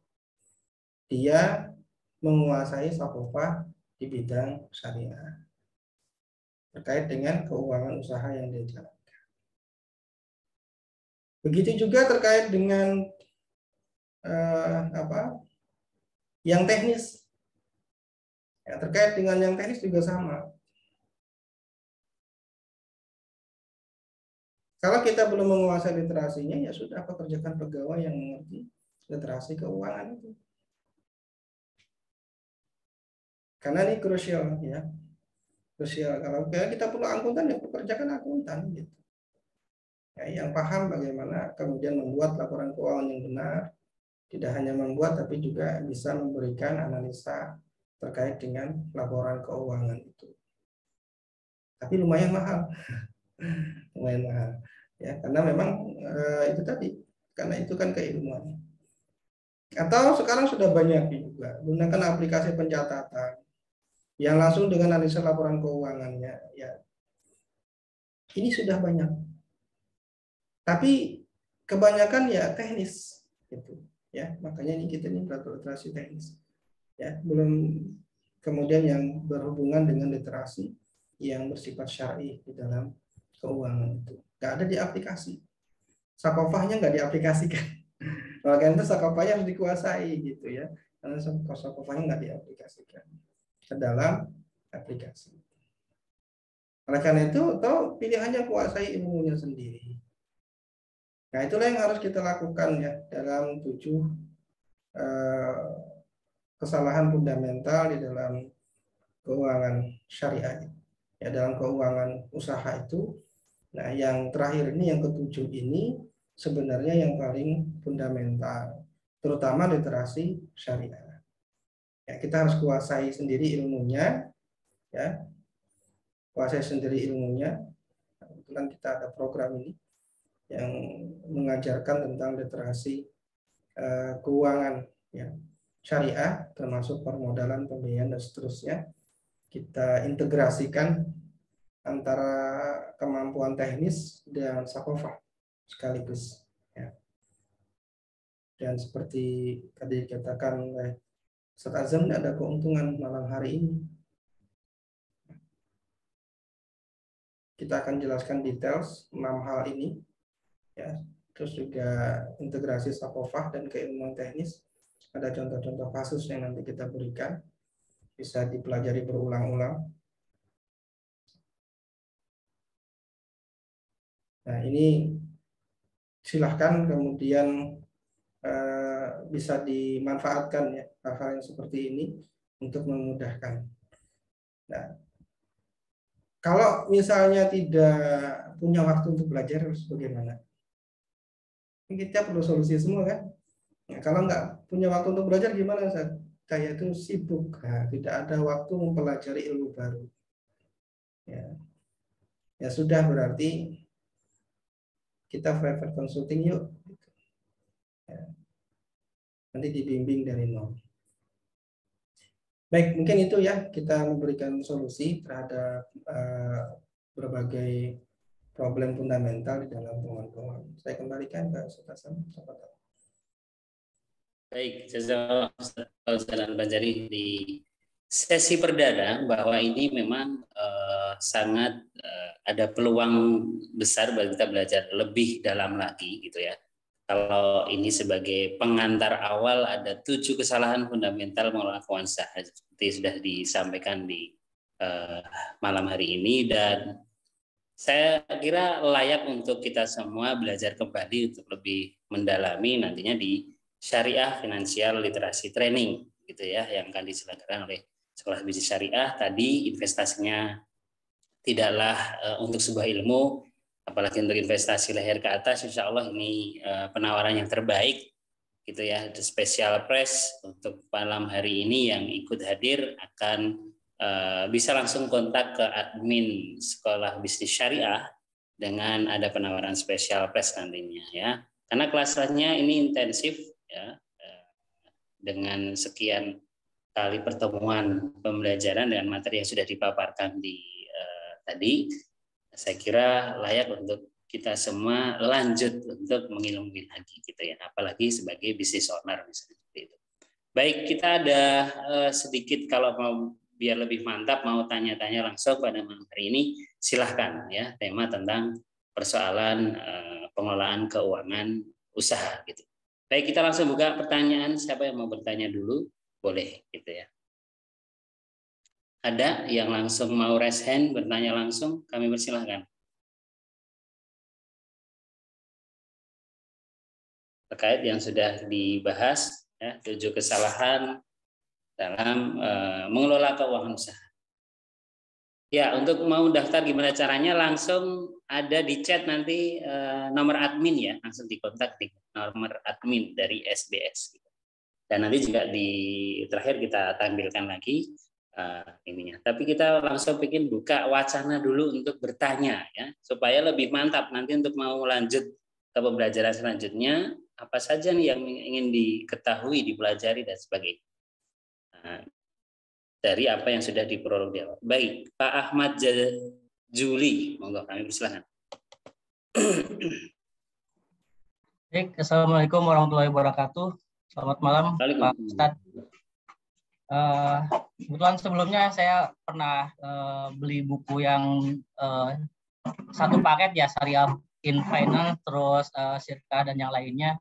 dia menguasai sakofah di bidang syariah terkait dengan keuangan usaha yang dia jalankan. Begitu juga terkait dengan yang teknis. Ya, terkait dengan yang teknis juga sama. Kalau kita belum menguasai literasinya, ya sudah pekerjakan pegawai yang mengerti literasi keuangan itu. Karena ini krusial ya. Krusial kalau kita perlu akuntan ya pekerjakan akuntan gitu. Ya, yang paham bagaimana kemudian membuat laporan keuangan yang benar, tidak hanya membuat tapi juga bisa memberikan analisa terkait dengan laporan keuangan itu. Tapi lumayan mahal. Lumayan mahal. Ya, karena memang itu tadi, karena itu kan keilmuan. Atau sekarang sudah banyak juga gunakan aplikasi pencatatan yang langsung dengan analisa laporan keuangannya. Ya, ini sudah banyak. Tapi kebanyakan ya teknis, gitu. Ya, makanya ini kita ini literasi teknis. Ya, belum kemudian yang berhubungan dengan literasi yang bersifat syar'i di dalam keuangan itu. Nggak ada di aplikasi. Sakofahnya nggak diaplikasikan. Makanya itu sakofahnya harus dikuasai gitu ya. Karena sakofahnya nggak diaplikasikan ke dalam aplikasi. Oleh karena itu, pilihannya kuasai ilmunya sendiri. Nah, itulah yang harus kita lakukan ya dalam 7 kesalahan fundamental di dalam keuangan syariah. Ya, dalam keuangan usaha itu. Nah, yang terakhir ini, yang ke-7 ini sebenarnya yang paling fundamental, terutama literasi syariah. Ya, kita harus kuasai sendiri ilmunya, ya, kuasai sendiri ilmunya. Kebetulan kita ada program ini yang mengajarkan tentang literasi keuangan, ya, syariah, termasuk permodalan, pembiayaan dan seterusnya. Kita integrasikan antara kemampuan teknis dan sakofah sekaligus. Ya. Dan seperti tadi dikatakan oleh Ustaz Azam, ada keuntungan malam hari ini. Kita akan jelaskan details 6 hal ini. Ya. Terus juga integrasi sakofah dan keilmuan teknis. Ada contoh-contoh kasus yang nanti kita berikan. Bisa dipelajari berulang-ulang. Nah, ini silahkan kemudian bisa dimanfaatkan ya hal-hal yang seperti ini untuk memudahkan. Nah, kalau misalnya tidak punya waktu untuk belajar harus bagaimana? Kita perlu solusi semua kan? Nah, kalau nggak punya waktu untuk belajar gimana? Saya itu sibuk, tidak ada waktu mempelajari ilmu baru. Ya sudah, berarti kita private consulting yuk. Ya. Nanti dibimbing dari nol. Baik, mungkin itu ya, kita memberikan solusi terhadap berbagai problem fundamental di dalam keuangan. Saya kembalikan ke Ustaz Hasan. Baik, jazakallah Ustaz Al-Banjari di sesi perdana bahwa ini memang sangat ada peluang besar bagi kita belajar lebih dalam lagi gitu ya. Kalau ini sebagai pengantar awal ada 7 kesalahan fundamental mengelola keuangan usaha seperti sudah disampaikan di malam hari ini, dan saya kira layak untuk kita semua belajar kembali untuk lebih mendalami nantinya di Syariah Financial Literasi Training gitu ya, yang akan diselenggarakan oleh Sekolah Bisnis Syariah. Tadi investasinya tidaklah untuk sebuah ilmu, apalagi untuk investasi leher ke atas. Insya Allah ini penawaran yang terbaik gitu ya. The special price untuk malam hari ini yang ikut hadir akan bisa langsung kontak ke admin Sekolah Bisnis Syariah dengan ada penawaran special price nantinya ya. Karena kelasnya ini intensif ya, dengan sekian kali pertemuan pembelajaran dengan materi yang sudah dipaparkan di tadi, saya kira layak untuk kita semua lanjut untuk mengilmui lagi gitu ya, apalagi sebagai business owner misalnya seperti itu. Baik, kita ada sedikit, kalau mau biar lebih mantap mau tanya-tanya langsung pada malam hari ini, silahkan ya, tema tentang persoalan pengelolaan keuangan usaha gitu. Baik, kita langsung buka pertanyaan. Siapa yang mau bertanya dulu boleh gitu ya. Ada yang langsung mau raise hand bertanya langsung, kami persilahkan. terkait yang sudah dibahas, ya, 7 kesalahan dalam mengelola keuangan usaha. Ya, untuk mau daftar gimana caranya, langsung ada di chat nanti nomor admin ya, langsung dikontak di nomor admin dari SBS. Dan nanti juga di terakhir kita tampilkan lagi ininya. Tapi kita langsung bikin buka wacana dulu untuk bertanya ya, supaya lebih mantap nanti untuk mau lanjut ke pembelajaran selanjutnya, apa saja nih yang ingin diketahui, dipelajari dan sebagainya. Nah, dari apa yang sudah diprolog di awal. Baik, Pak Ahmad Juli, monggo kami persilakan. Baik, Assalamualaikum warahmatullahi wabarakatuh. Selamat malam, Pak Ustadz. Kebetulan sebelumnya saya pernah beli buku yang satu paket ya, Syariah in Finance, terus Syirkah dan yang lainnya.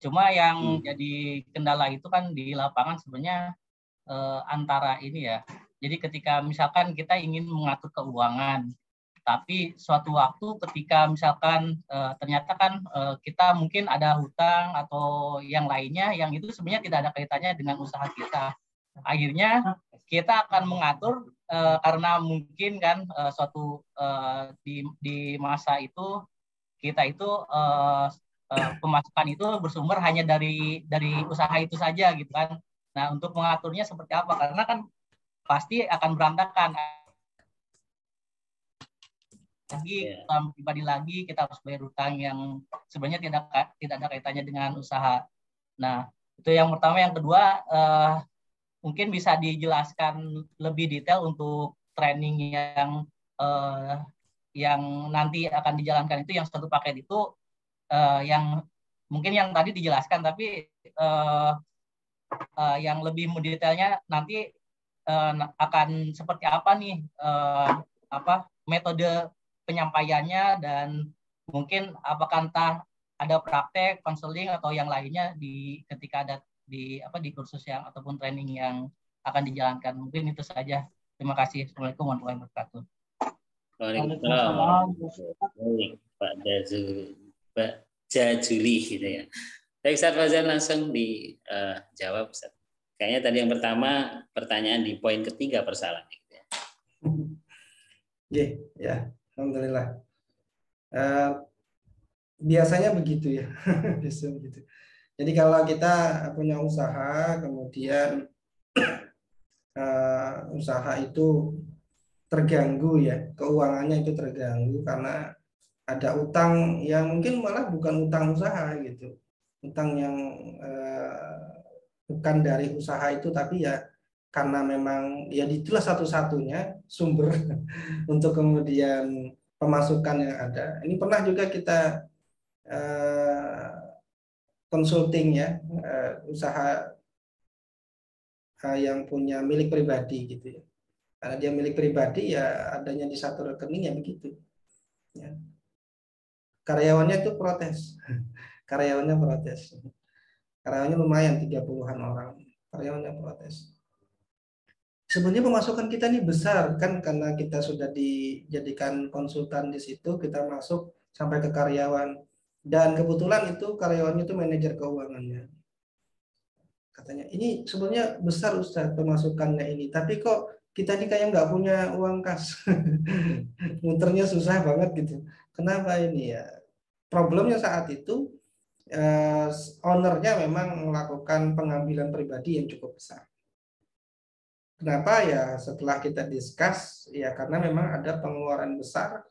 Cuma yang jadi kendala itu kan di lapangan sebenarnya antara ini ya. Jadi ketika misalkan kita ingin mengatur keuangan, tapi suatu waktu ketika misalkan ternyata kan kita mungkin ada hutang atau yang lainnya yang itu sebenarnya tidak ada kaitannya dengan usaha kita. Akhirnya kita akan mengatur karena mungkin kan suatu di masa itu kita itu pemasukan itu bersumber hanya dari usaha itu saja gitu kan. Nah, untuk mengaturnya seperti apa? Karena kan pasti akan berantakan. Lagi pribadi lagi kita harus bayar hutang yang sebenarnya tidak ada kaitannya dengan usaha. Nah, itu yang pertama. Yang kedua, mungkin bisa dijelaskan lebih detail untuk training yang nanti akan dijalankan itu, yang satu paket itu yang mungkin yang tadi dijelaskan, tapi yang lebih mendetailnya nanti akan seperti apa nih metode penyampaiannya, dan mungkin apakah entah ada praktek, konseling atau yang lainnya ketika ada di kursus yang ataupun training yang akan dijalankan. Mungkin itu saja. Terima kasih. Assalamualaikum warahmatullahi wabarakatuh. Waalaikumsalam. Pak Jajuli gitu ya. Baik, Ustaz Fauzan langsung dijawab, Ustaz. Kayaknya tadi yang pertama pertanyaan di poin ketiga persalahan. Ya, alhamdulillah. Biasanya begitu ya, biasanya begitu. Jadi kalau kita punya usaha, kemudian usaha itu terganggu ya, keuangannya itu terganggu karena ada utang yang mungkin malah bukan utang usaha gitu, utang yang bukan dari usaha itu, tapi ya karena memang ya itulah satu-satunya sumber untuk kemudian pemasukan yang ada. Ini pernah juga kita consulting ya, usaha yang punya milik pribadi gitu ya. Karena dia milik pribadi ya adanya di satu rekening ya begitu. Ya. Karyawannya itu protes. Karyawannya protes. Karyawannya lumayan 30-an orang. Karyawannya protes. Sebenarnya pemasukan kita ini besar kan, karena kita sudah dijadikan konsultan di situ, kita masuk sampai ke karyawan. Dan kebetulan itu karyawannya itu manajer keuangannya. Katanya, ini sebenarnya besar Ustaz pemasukannya ini, tapi kok kita ini kayak nggak punya uang kas. Muternya susah banget gitu. Kenapa ini ya? Problemnya saat itu ownernya memang melakukan pengambilan pribadi yang cukup besar. Kenapa ya? Setelah kita discuss ya, karena memang ada pengeluaran besar,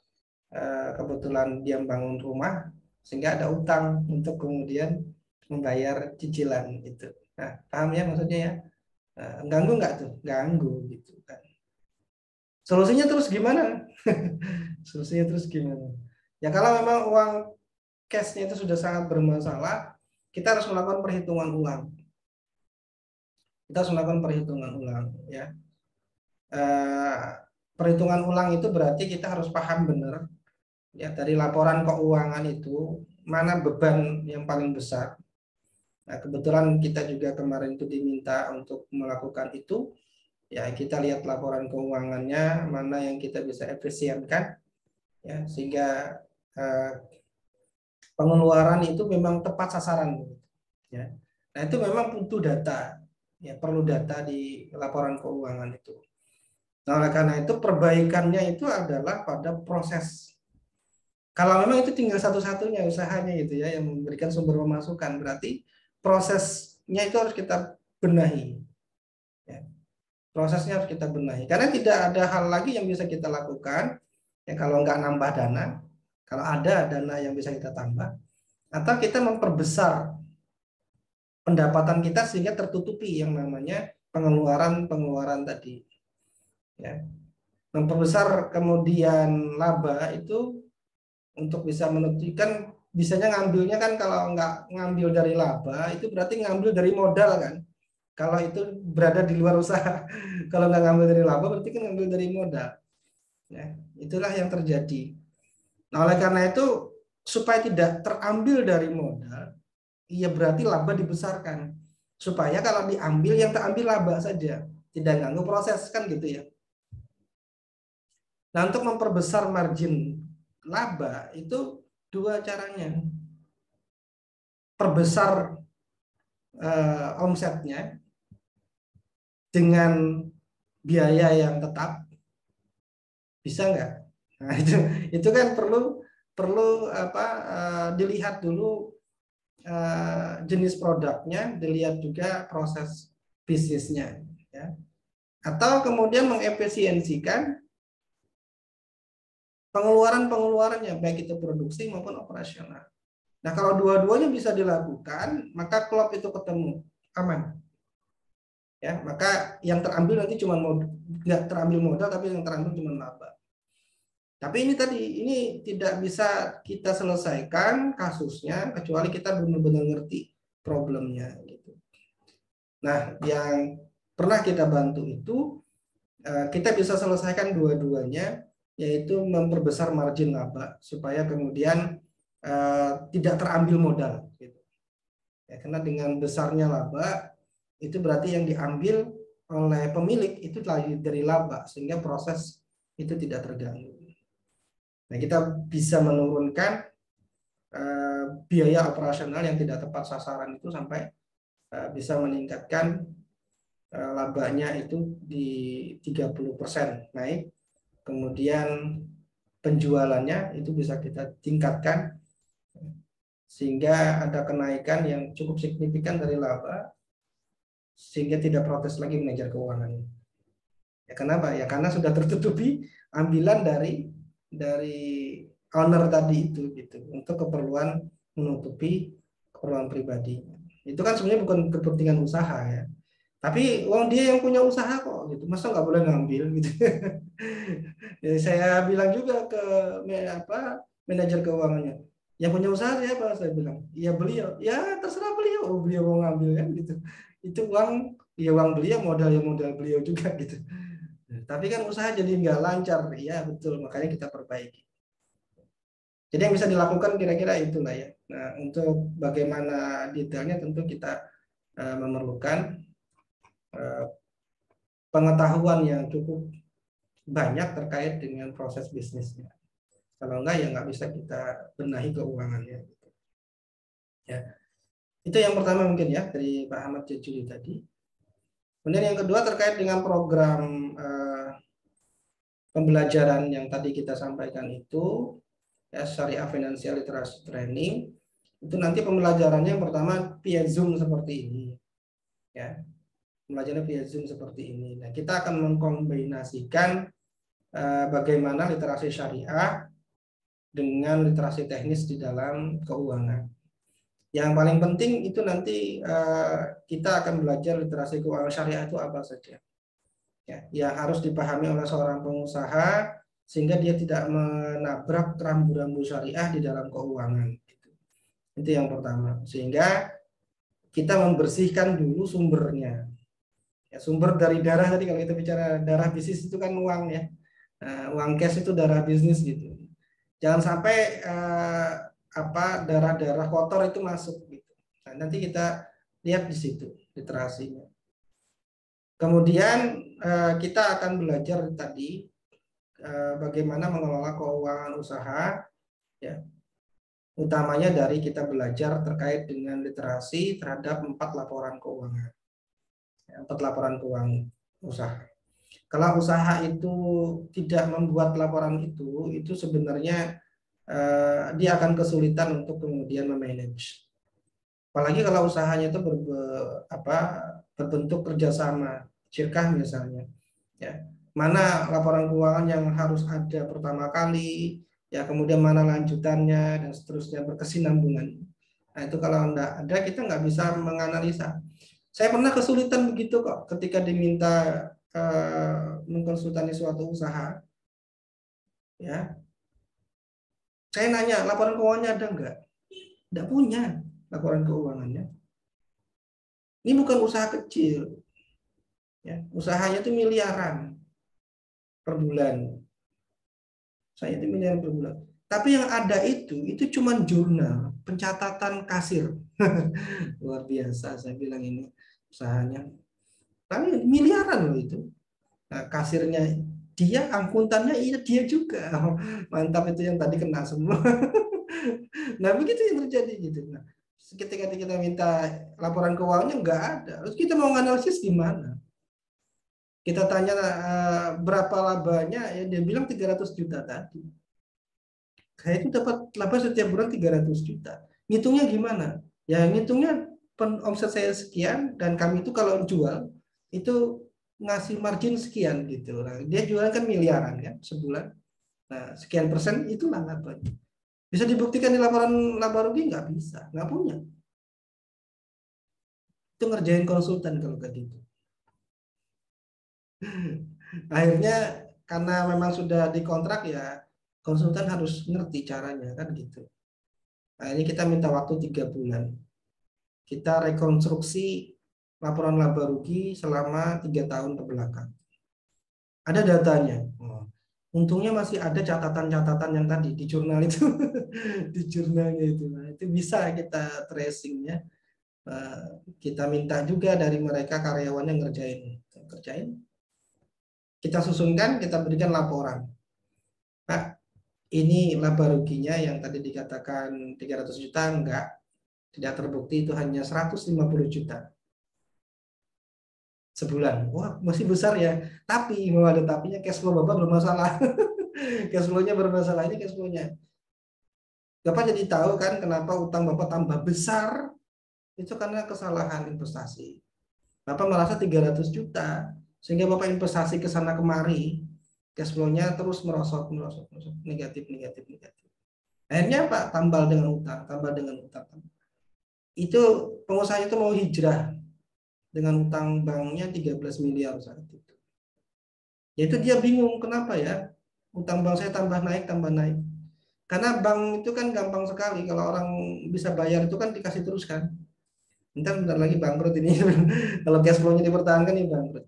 kebetulan dia bangun rumah sehingga ada utang untuk kemudian membayar cicilan itu. Nah, paham ya maksudnya ya? Ganggu nggak tuh? Ganggu gitu kan. Solusinya terus gimana? Solusinya terus gimana? Ya kalau memang uang cashnya itu sudah sangat bermasalah, kita harus melakukan perhitungan ulang. Kita harus melakukan perhitungan ulang ya. Perhitungan ulang itu berarti kita harus paham benar ya, dari laporan keuangan itu mana beban yang paling besar. Nah, kebetulan kita juga kemarin itu diminta untuk melakukan itu. Ya, kita lihat laporan keuangannya mana yang kita bisa efisienkan ya, sehingga pengeluaran itu memang tepat sasaran, ya. Nah itu memang butuh data, ya, perlu data di laporan keuangan itu. Nah oleh karena itu perbaikannya itu adalah pada proses. Kalau memang itu tinggal satu-satunya usahanya gitu ya yang memberikan sumber pemasukan, berarti prosesnya itu harus kita benahi. Ya. Prosesnya harus kita benahi karena tidak ada hal lagi yang bisa kita lakukan ya kalau nggak nambah dana. Kalau ada dana yang bisa kita tambah, atau kita memperbesar pendapatan kita sehingga tertutupi yang namanya pengeluaran tadi. Ya. Memperbesar kemudian laba itu untuk bisa menutupkan, bisanya ngambilnya kan kalau nggak ngambil dari laba itu berarti ngambil dari modal kan. Kalau itu berada di luar usaha, kalau nggak ngambil dari laba berarti kan ngambil dari modal. Ya, itulah yang terjadi. Nah oleh karena itu supaya tidak terambil dari modal, ya berarti laba dibesarkan. Supaya kalau diambil yang terambil laba saja, tidak ganggu proses kan gitu ya. Nah untuk memperbesar margin laba itu dua caranya. Perbesar omsetnya dengan biaya yang tetap, bisa nggak? Nah, itu kan perlu dilihat dulu jenis produknya, dilihat juga proses bisnisnya, ya. Atau kemudian mengefisiensikan pengeluarannya, baik itu produksi maupun operasional. Nah, kalau dua-duanya bisa dilakukan, maka klub itu ketemu, aman. Ya, maka yang terambil nanti cuma nggak terambil modal, tapi yang terambil cuma laba. Tapi ini tidak bisa kita selesaikan kasusnya kecuali kita benar-benar ngerti problemnya gitu. Nah, yang pernah kita bantu itu kita bisa selesaikan dua-duanya, yaitu memperbesar margin laba supaya kemudian tidak terambil modal gitu. Ya, karena dengan besarnya laba itu berarti yang diambil oleh pemilik itu dari laba sehingga proses itu tidak terganggu. Nah, kita bisa menurunkan biaya operasional yang tidak tepat sasaran itu sampai bisa meningkatkan labanya itu di 30% naik. Kemudian penjualannya itu bisa kita tingkatkan sehingga ada kenaikan yang cukup signifikan dari laba sehingga tidak protes lagi manajer keuangan. Ya kenapa? Ya karena sudah tertutupi ambilan dari owner tadi itu gitu untuk keperluan menutupi keperluan pribadi. Itu kan sebenarnya bukan kepentingan usaha ya. Tapi uang dia yang punya usaha kok gitu. Masa nggak boleh ngambil gitu. Ya, saya bilang juga ke manajer keuangannya. Yang punya usaha siapa? Saya bilang, ya beliau. Ya terserah beliau. Beliau mau ngambil kan gitu. Itu uang, ya uang beliau, modal ya modal beliau juga gitu. Tapi kan usaha jadi nggak lancar, ya betul, makanya kita perbaiki. Jadi yang bisa dilakukan kira-kira itulah ya. Nah untuk bagaimana detailnya tentu kita memerlukan pengetahuan yang cukup banyak terkait dengan proses bisnisnya. Kalau enggak ya nggak bisa kita benahi keuangannya. Ya, itu yang pertama mungkin ya dari Pak Ahmad Jejuli tadi. Kemudian yang kedua terkait dengan program pembelajaran yang tadi kita sampaikan itu ya Syariah Financial Literacy Training itu nanti pembelajarannya yang pertama via Zoom seperti ini ya, pembelajaran via Zoom seperti ini. Nah kita akan mengkombinasikan bagaimana literasi syariah dengan literasi teknis di dalam keuangan. Yang paling penting itu nanti kita akan belajar literasi keuangan syariah itu apa saja. Ya, yang harus dipahami oleh seorang pengusaha sehingga dia tidak menabrak rambu-rambu syariah di dalam keuangan. Itu yang pertama. Sehingga kita membersihkan dulu sumbernya. Ya, sumber dari darah tadi kalau kita bicara darah bisnis itu kan uang ya. Uang cash itu darah bisnis gitu. Jangan sampai darah-darah kotor itu masuk gitu. Nah, nanti kita lihat di situ literasinya. Kemudian kita akan belajar tadi bagaimana mengelola keuangan usaha ya utamanya dari kita belajar terkait dengan literasi terhadap 4 laporan keuangan. 4 laporan keuangan usaha. Kalau usaha itu tidak membuat laporan itu sebenarnya dia akan kesulitan untuk kemudian memanage. Apalagi kalau usahanya itu berbentuk kerjasama, syirkah misalnya. Ya. Mana laporan keuangan yang harus ada pertama kali, ya kemudian mana lanjutannya dan seterusnya berkesinambungan. Nah itu kalau enggak ada kita nggak bisa menganalisa. Saya pernah kesulitan begitu kok ketika diminta mengkonsultasi suatu usaha. Ya, saya nanya laporan keuangannya ada enggak? Enggak punya laporan keuangannya. Ini bukan usaha kecil. Ya, usahanya itu miliaran per bulan. Saya itu miliaran per bulan. Tapi yang ada itu cuma jurnal, pencatatan kasir. Luar biasa saya bilang ini usahanya. Tapi miliaran loh itu. Nah, kasirnya dia, akuntannya dia juga. Mantap itu yang tadi kena semua. Nah, begitu yang terjadi gitu. Nah, ketika kita minta laporan keuangannya nggak ada. Terus kita mau analisis gimana? Kita tanya berapa labanya, ya dia bilang 300 juta tadi. Saya itu dapat laba setiap bulan 300 juta. Ngitungnya gimana? Ya ngitungnya omset saya sekian dan kami itu kalau jual itu ngasih margin sekian gitu. Nah, dia jualan kan miliaran kan sebulan. Nah, sekian persen itulah labanya. Bisa dibuktikan di laporan laba rugi? Nggak bisa, nggak punya. Itu ngerjain konsultan kalau kayak gitu. Akhirnya karena memang sudah dikontrak ya konsultan harus ngerti caranya kan gitu. Nah, ini kita minta waktu 3 bulan. Kita rekonstruksi laporan laba rugi selama 3 tahun ke belakang. Ada datanya. Untungnya masih ada catatan-catatan yang tadi di jurnal itu, di jurnalnya itu. Nah, itu bisa kita tracingnya. Kita minta juga dari mereka karyawannya ngerjain. Kita susunkan, kita berikan laporan. Nah, ini laba ruginya yang tadi dikatakan 300 juta enggak, tidak terbukti, itu hanya 150 juta sebulan. Wah, masih besar ya. Tapi mau ada tapinya, cash flow Bapak bermasalah. Cash flow-nya bermasalah, ini cash flow-nya. Bapak jadi tahu kan kenapa utang Bapak tambah besar? Itu karena kesalahan investasi. Bapak merasa 300 juta, sehingga Bapak investasi ke sana kemari, cash flow-nya terus merosot, negatif. Akhirnya Pak tambal dengan utang. Itu pengusaha itu mau hijrah dengan utang banknya 13 miliar saat itu. Yaitu dia bingung kenapa ya utang bank saya tambah naik. Karena bank itu kan gampang sekali, kalau orang bisa bayar itu kan dikasih terus kan. Bentar lagi bangkrut ini. Kalau cash flow-nya dipertahankan ini bangkrut.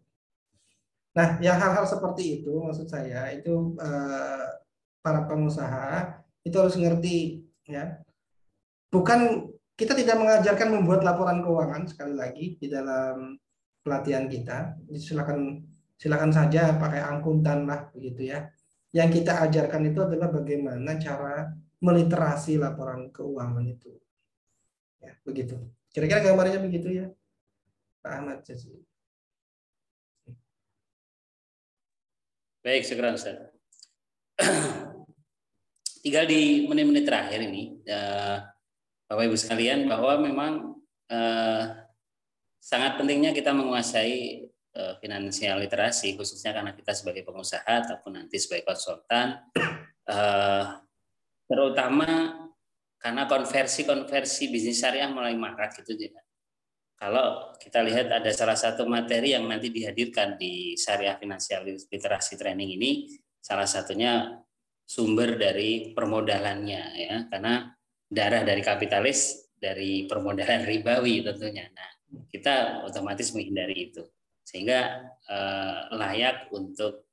Nah, yang hal-hal seperti itu maksud saya itu para pengusaha itu harus ngerti ya. Bukan, kita tidak mengajarkan membuat laporan keuangan sekali lagi di dalam pelatihan kita. Silakan saja pakai akuntan lah begitu ya. Yang kita ajarkan itu adalah bagaimana cara meliterasi laporan keuangan itu. Ya, begitu. Kira-kira gambarnya begitu ya, Pak Ahmad. Baik, segera Ustaz. Tinggal di menit-menit terakhir ini, Bapak Ibu sekalian, bahwa memang sangat pentingnya kita menguasai finansial literasi, khususnya karena kita sebagai pengusaha ataupun nanti sebagai konsultan, terutama karena konversi bisnis syariah mulai marak gitu. Kalau kita lihat ada salah satu materi yang nanti dihadirkan di Syariah Finansial Literasi Training ini, salah satunya sumber dari permodalannya ya, karena darah dari kapitalis dari permodalan ribawi tentunya. Nah, kita otomatis menghindari itu. Sehingga layak untuk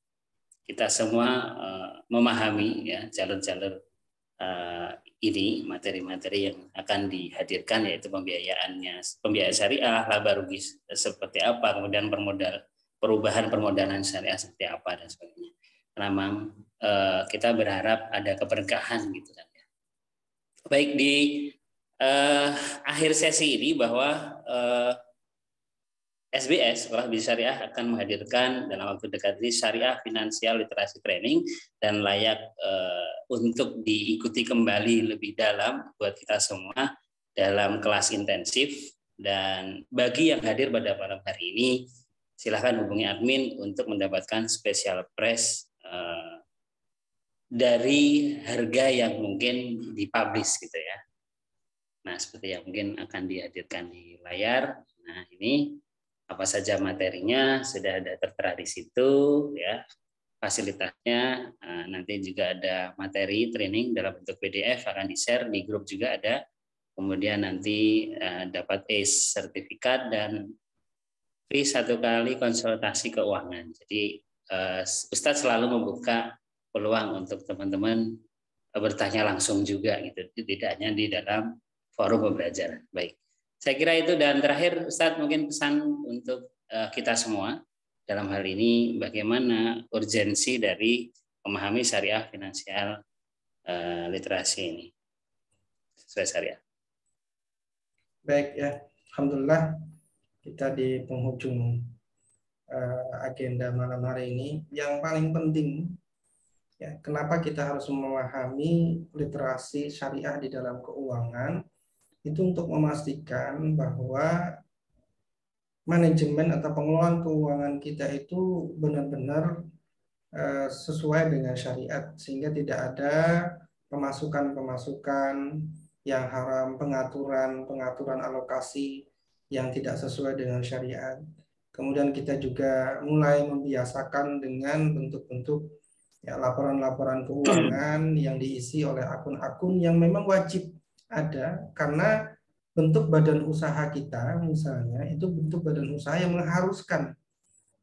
kita semua memahami ya jalur-jalur ini, materi-materi yang akan dihadirkan, yaitu pembiayaan syariah, laba rugi seperti apa, kemudian perubahan permodalan syariah seperti apa dan sebagainya. Memang kita berharap ada keberkahan gitu kan ya Baik, di akhir sesi ini bahwa SBS Sekolah Bisnis Syariah akan menghadirkan dalam waktu dekat ini Syariah Finansial Literasi Training, dan layak untuk diikuti kembali lebih dalam buat kita semua dalam kelas intensif. Dan bagi yang hadir pada malam hari ini, silahkan hubungi admin untuk mendapatkan special price dari harga yang mungkin dipublish gitu ya. Nah, seperti yang mungkin akan dihadirkan di layar. Nah, ini apa saja materinya sudah ada tertera di situ ya. Fasilitasnya nanti juga ada materi training dalam bentuk PDF akan di-share di grup juga ada. Kemudian nanti dapat ACE sertifikat dan free 1 kali konsultasi keuangan. Jadi Ustadz selalu membuka peluang untuk teman-teman bertanya langsung juga gitu, tidak hanya di dalam forum pembelajaran. Baik. Saya kira itu, dan terakhir Ustadz mungkin pesan untuk kita semua dalam hal ini bagaimana urgensi dari memahami syariah finansial literasi ini sesuai syariah. Baik ya, alhamdulillah kita di penghujung agenda malam hari ini. Yang paling penting ya, kenapa kita harus memahami literasi syariah di dalam keuangan, itu untuk memastikan bahwa manajemen atau pengelolaan keuangan kita itu benar-benar sesuai dengan syariat, sehingga tidak ada pemasukan-pemasukan yang haram, pengaturan alokasi yang tidak sesuai dengan syariat. Kemudian kita juga mulai membiasakan dengan bentuk-bentuk ya, laporan-laporan keuangan yang diisi oleh akun-akun yang memang wajib ada, karena bentuk badan usaha kita misalnya itu bentuk badan usaha yang mengharuskan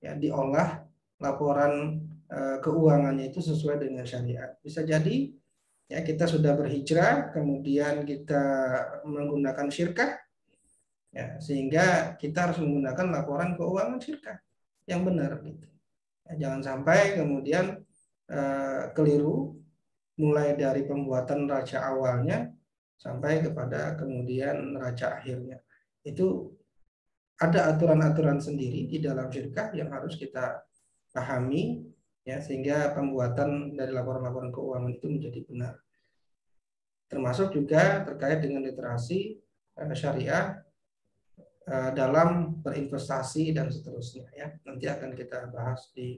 ya diolah laporan keuangannya itu sesuai dengan syariat. Bisa jadi ya kita sudah berhijrah, kemudian kita menggunakan syirkah ya, sehingga kita harus menggunakan laporan keuangan syirkah yang benar gitu. Ya, jangan sampai kemudian keliru mulai dari pembuatan neraca awalnya sampai kepada kemudian neraca akhirnya. Itu ada aturan-aturan sendiri di dalam syirkah yang harus kita pahami ya, sehingga pembuatan dari laporan-laporan keuangan itu menjadi benar. Termasuk juga terkait dengan literasi syariah dalam berinvestasi dan seterusnya ya. Nanti akan kita bahas di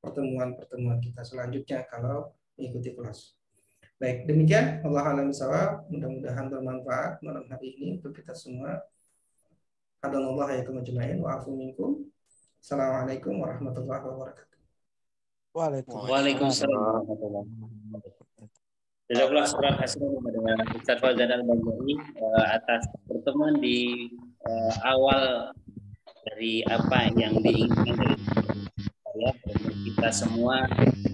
pertemuan-pertemuan kita selanjutnya kalau mengikuti kelas. Baik, demikian Allah a'lam bishawab. Mudah-mudahan bermanfaat malam hari ini untuk kita semua. Hadanallahu iyyakum ajma'in wa afu minkum. Assalamualaikum warahmatullahi wabarakatuh. Waalaikumsalam warahmatullahi wabarakatuh. Jazakallahu khairan kepada Ustaz Fauzan Al-Banjari atas pertemuan di awal dari apa yang diinginkan dari saya untuk kita semua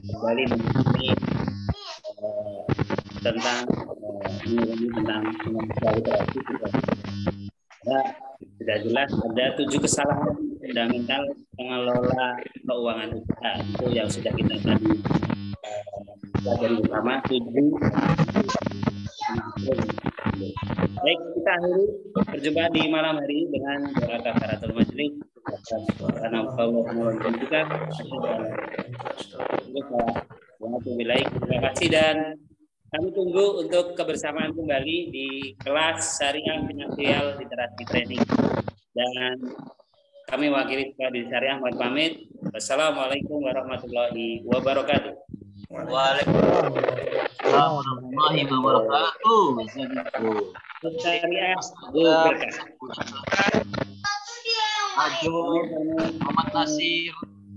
kembali mengenai tentang literasi. Ya, sudah jelas ada 7 kesalahan fundamental pengelola keuangan usaha itu yang sudah kita tadi pelajari bersama 7. Baik, kita akhiri perjumpaan di malam hari ini dengan doa kafaratul majelis. Karena kita terima kasih, dan kami tunggu untuk kebersamaan kembali di kelas Syariah Finansial Literasi Training. Dan kami wakili Sekolah Bisnis Syariah mohon pamit. Wassalamualaikum warahmatullahi wabarakatuh. Waalaikumsalam warahmatullahi wabarakatuh. Syariah berkah. Muhammad Nasir.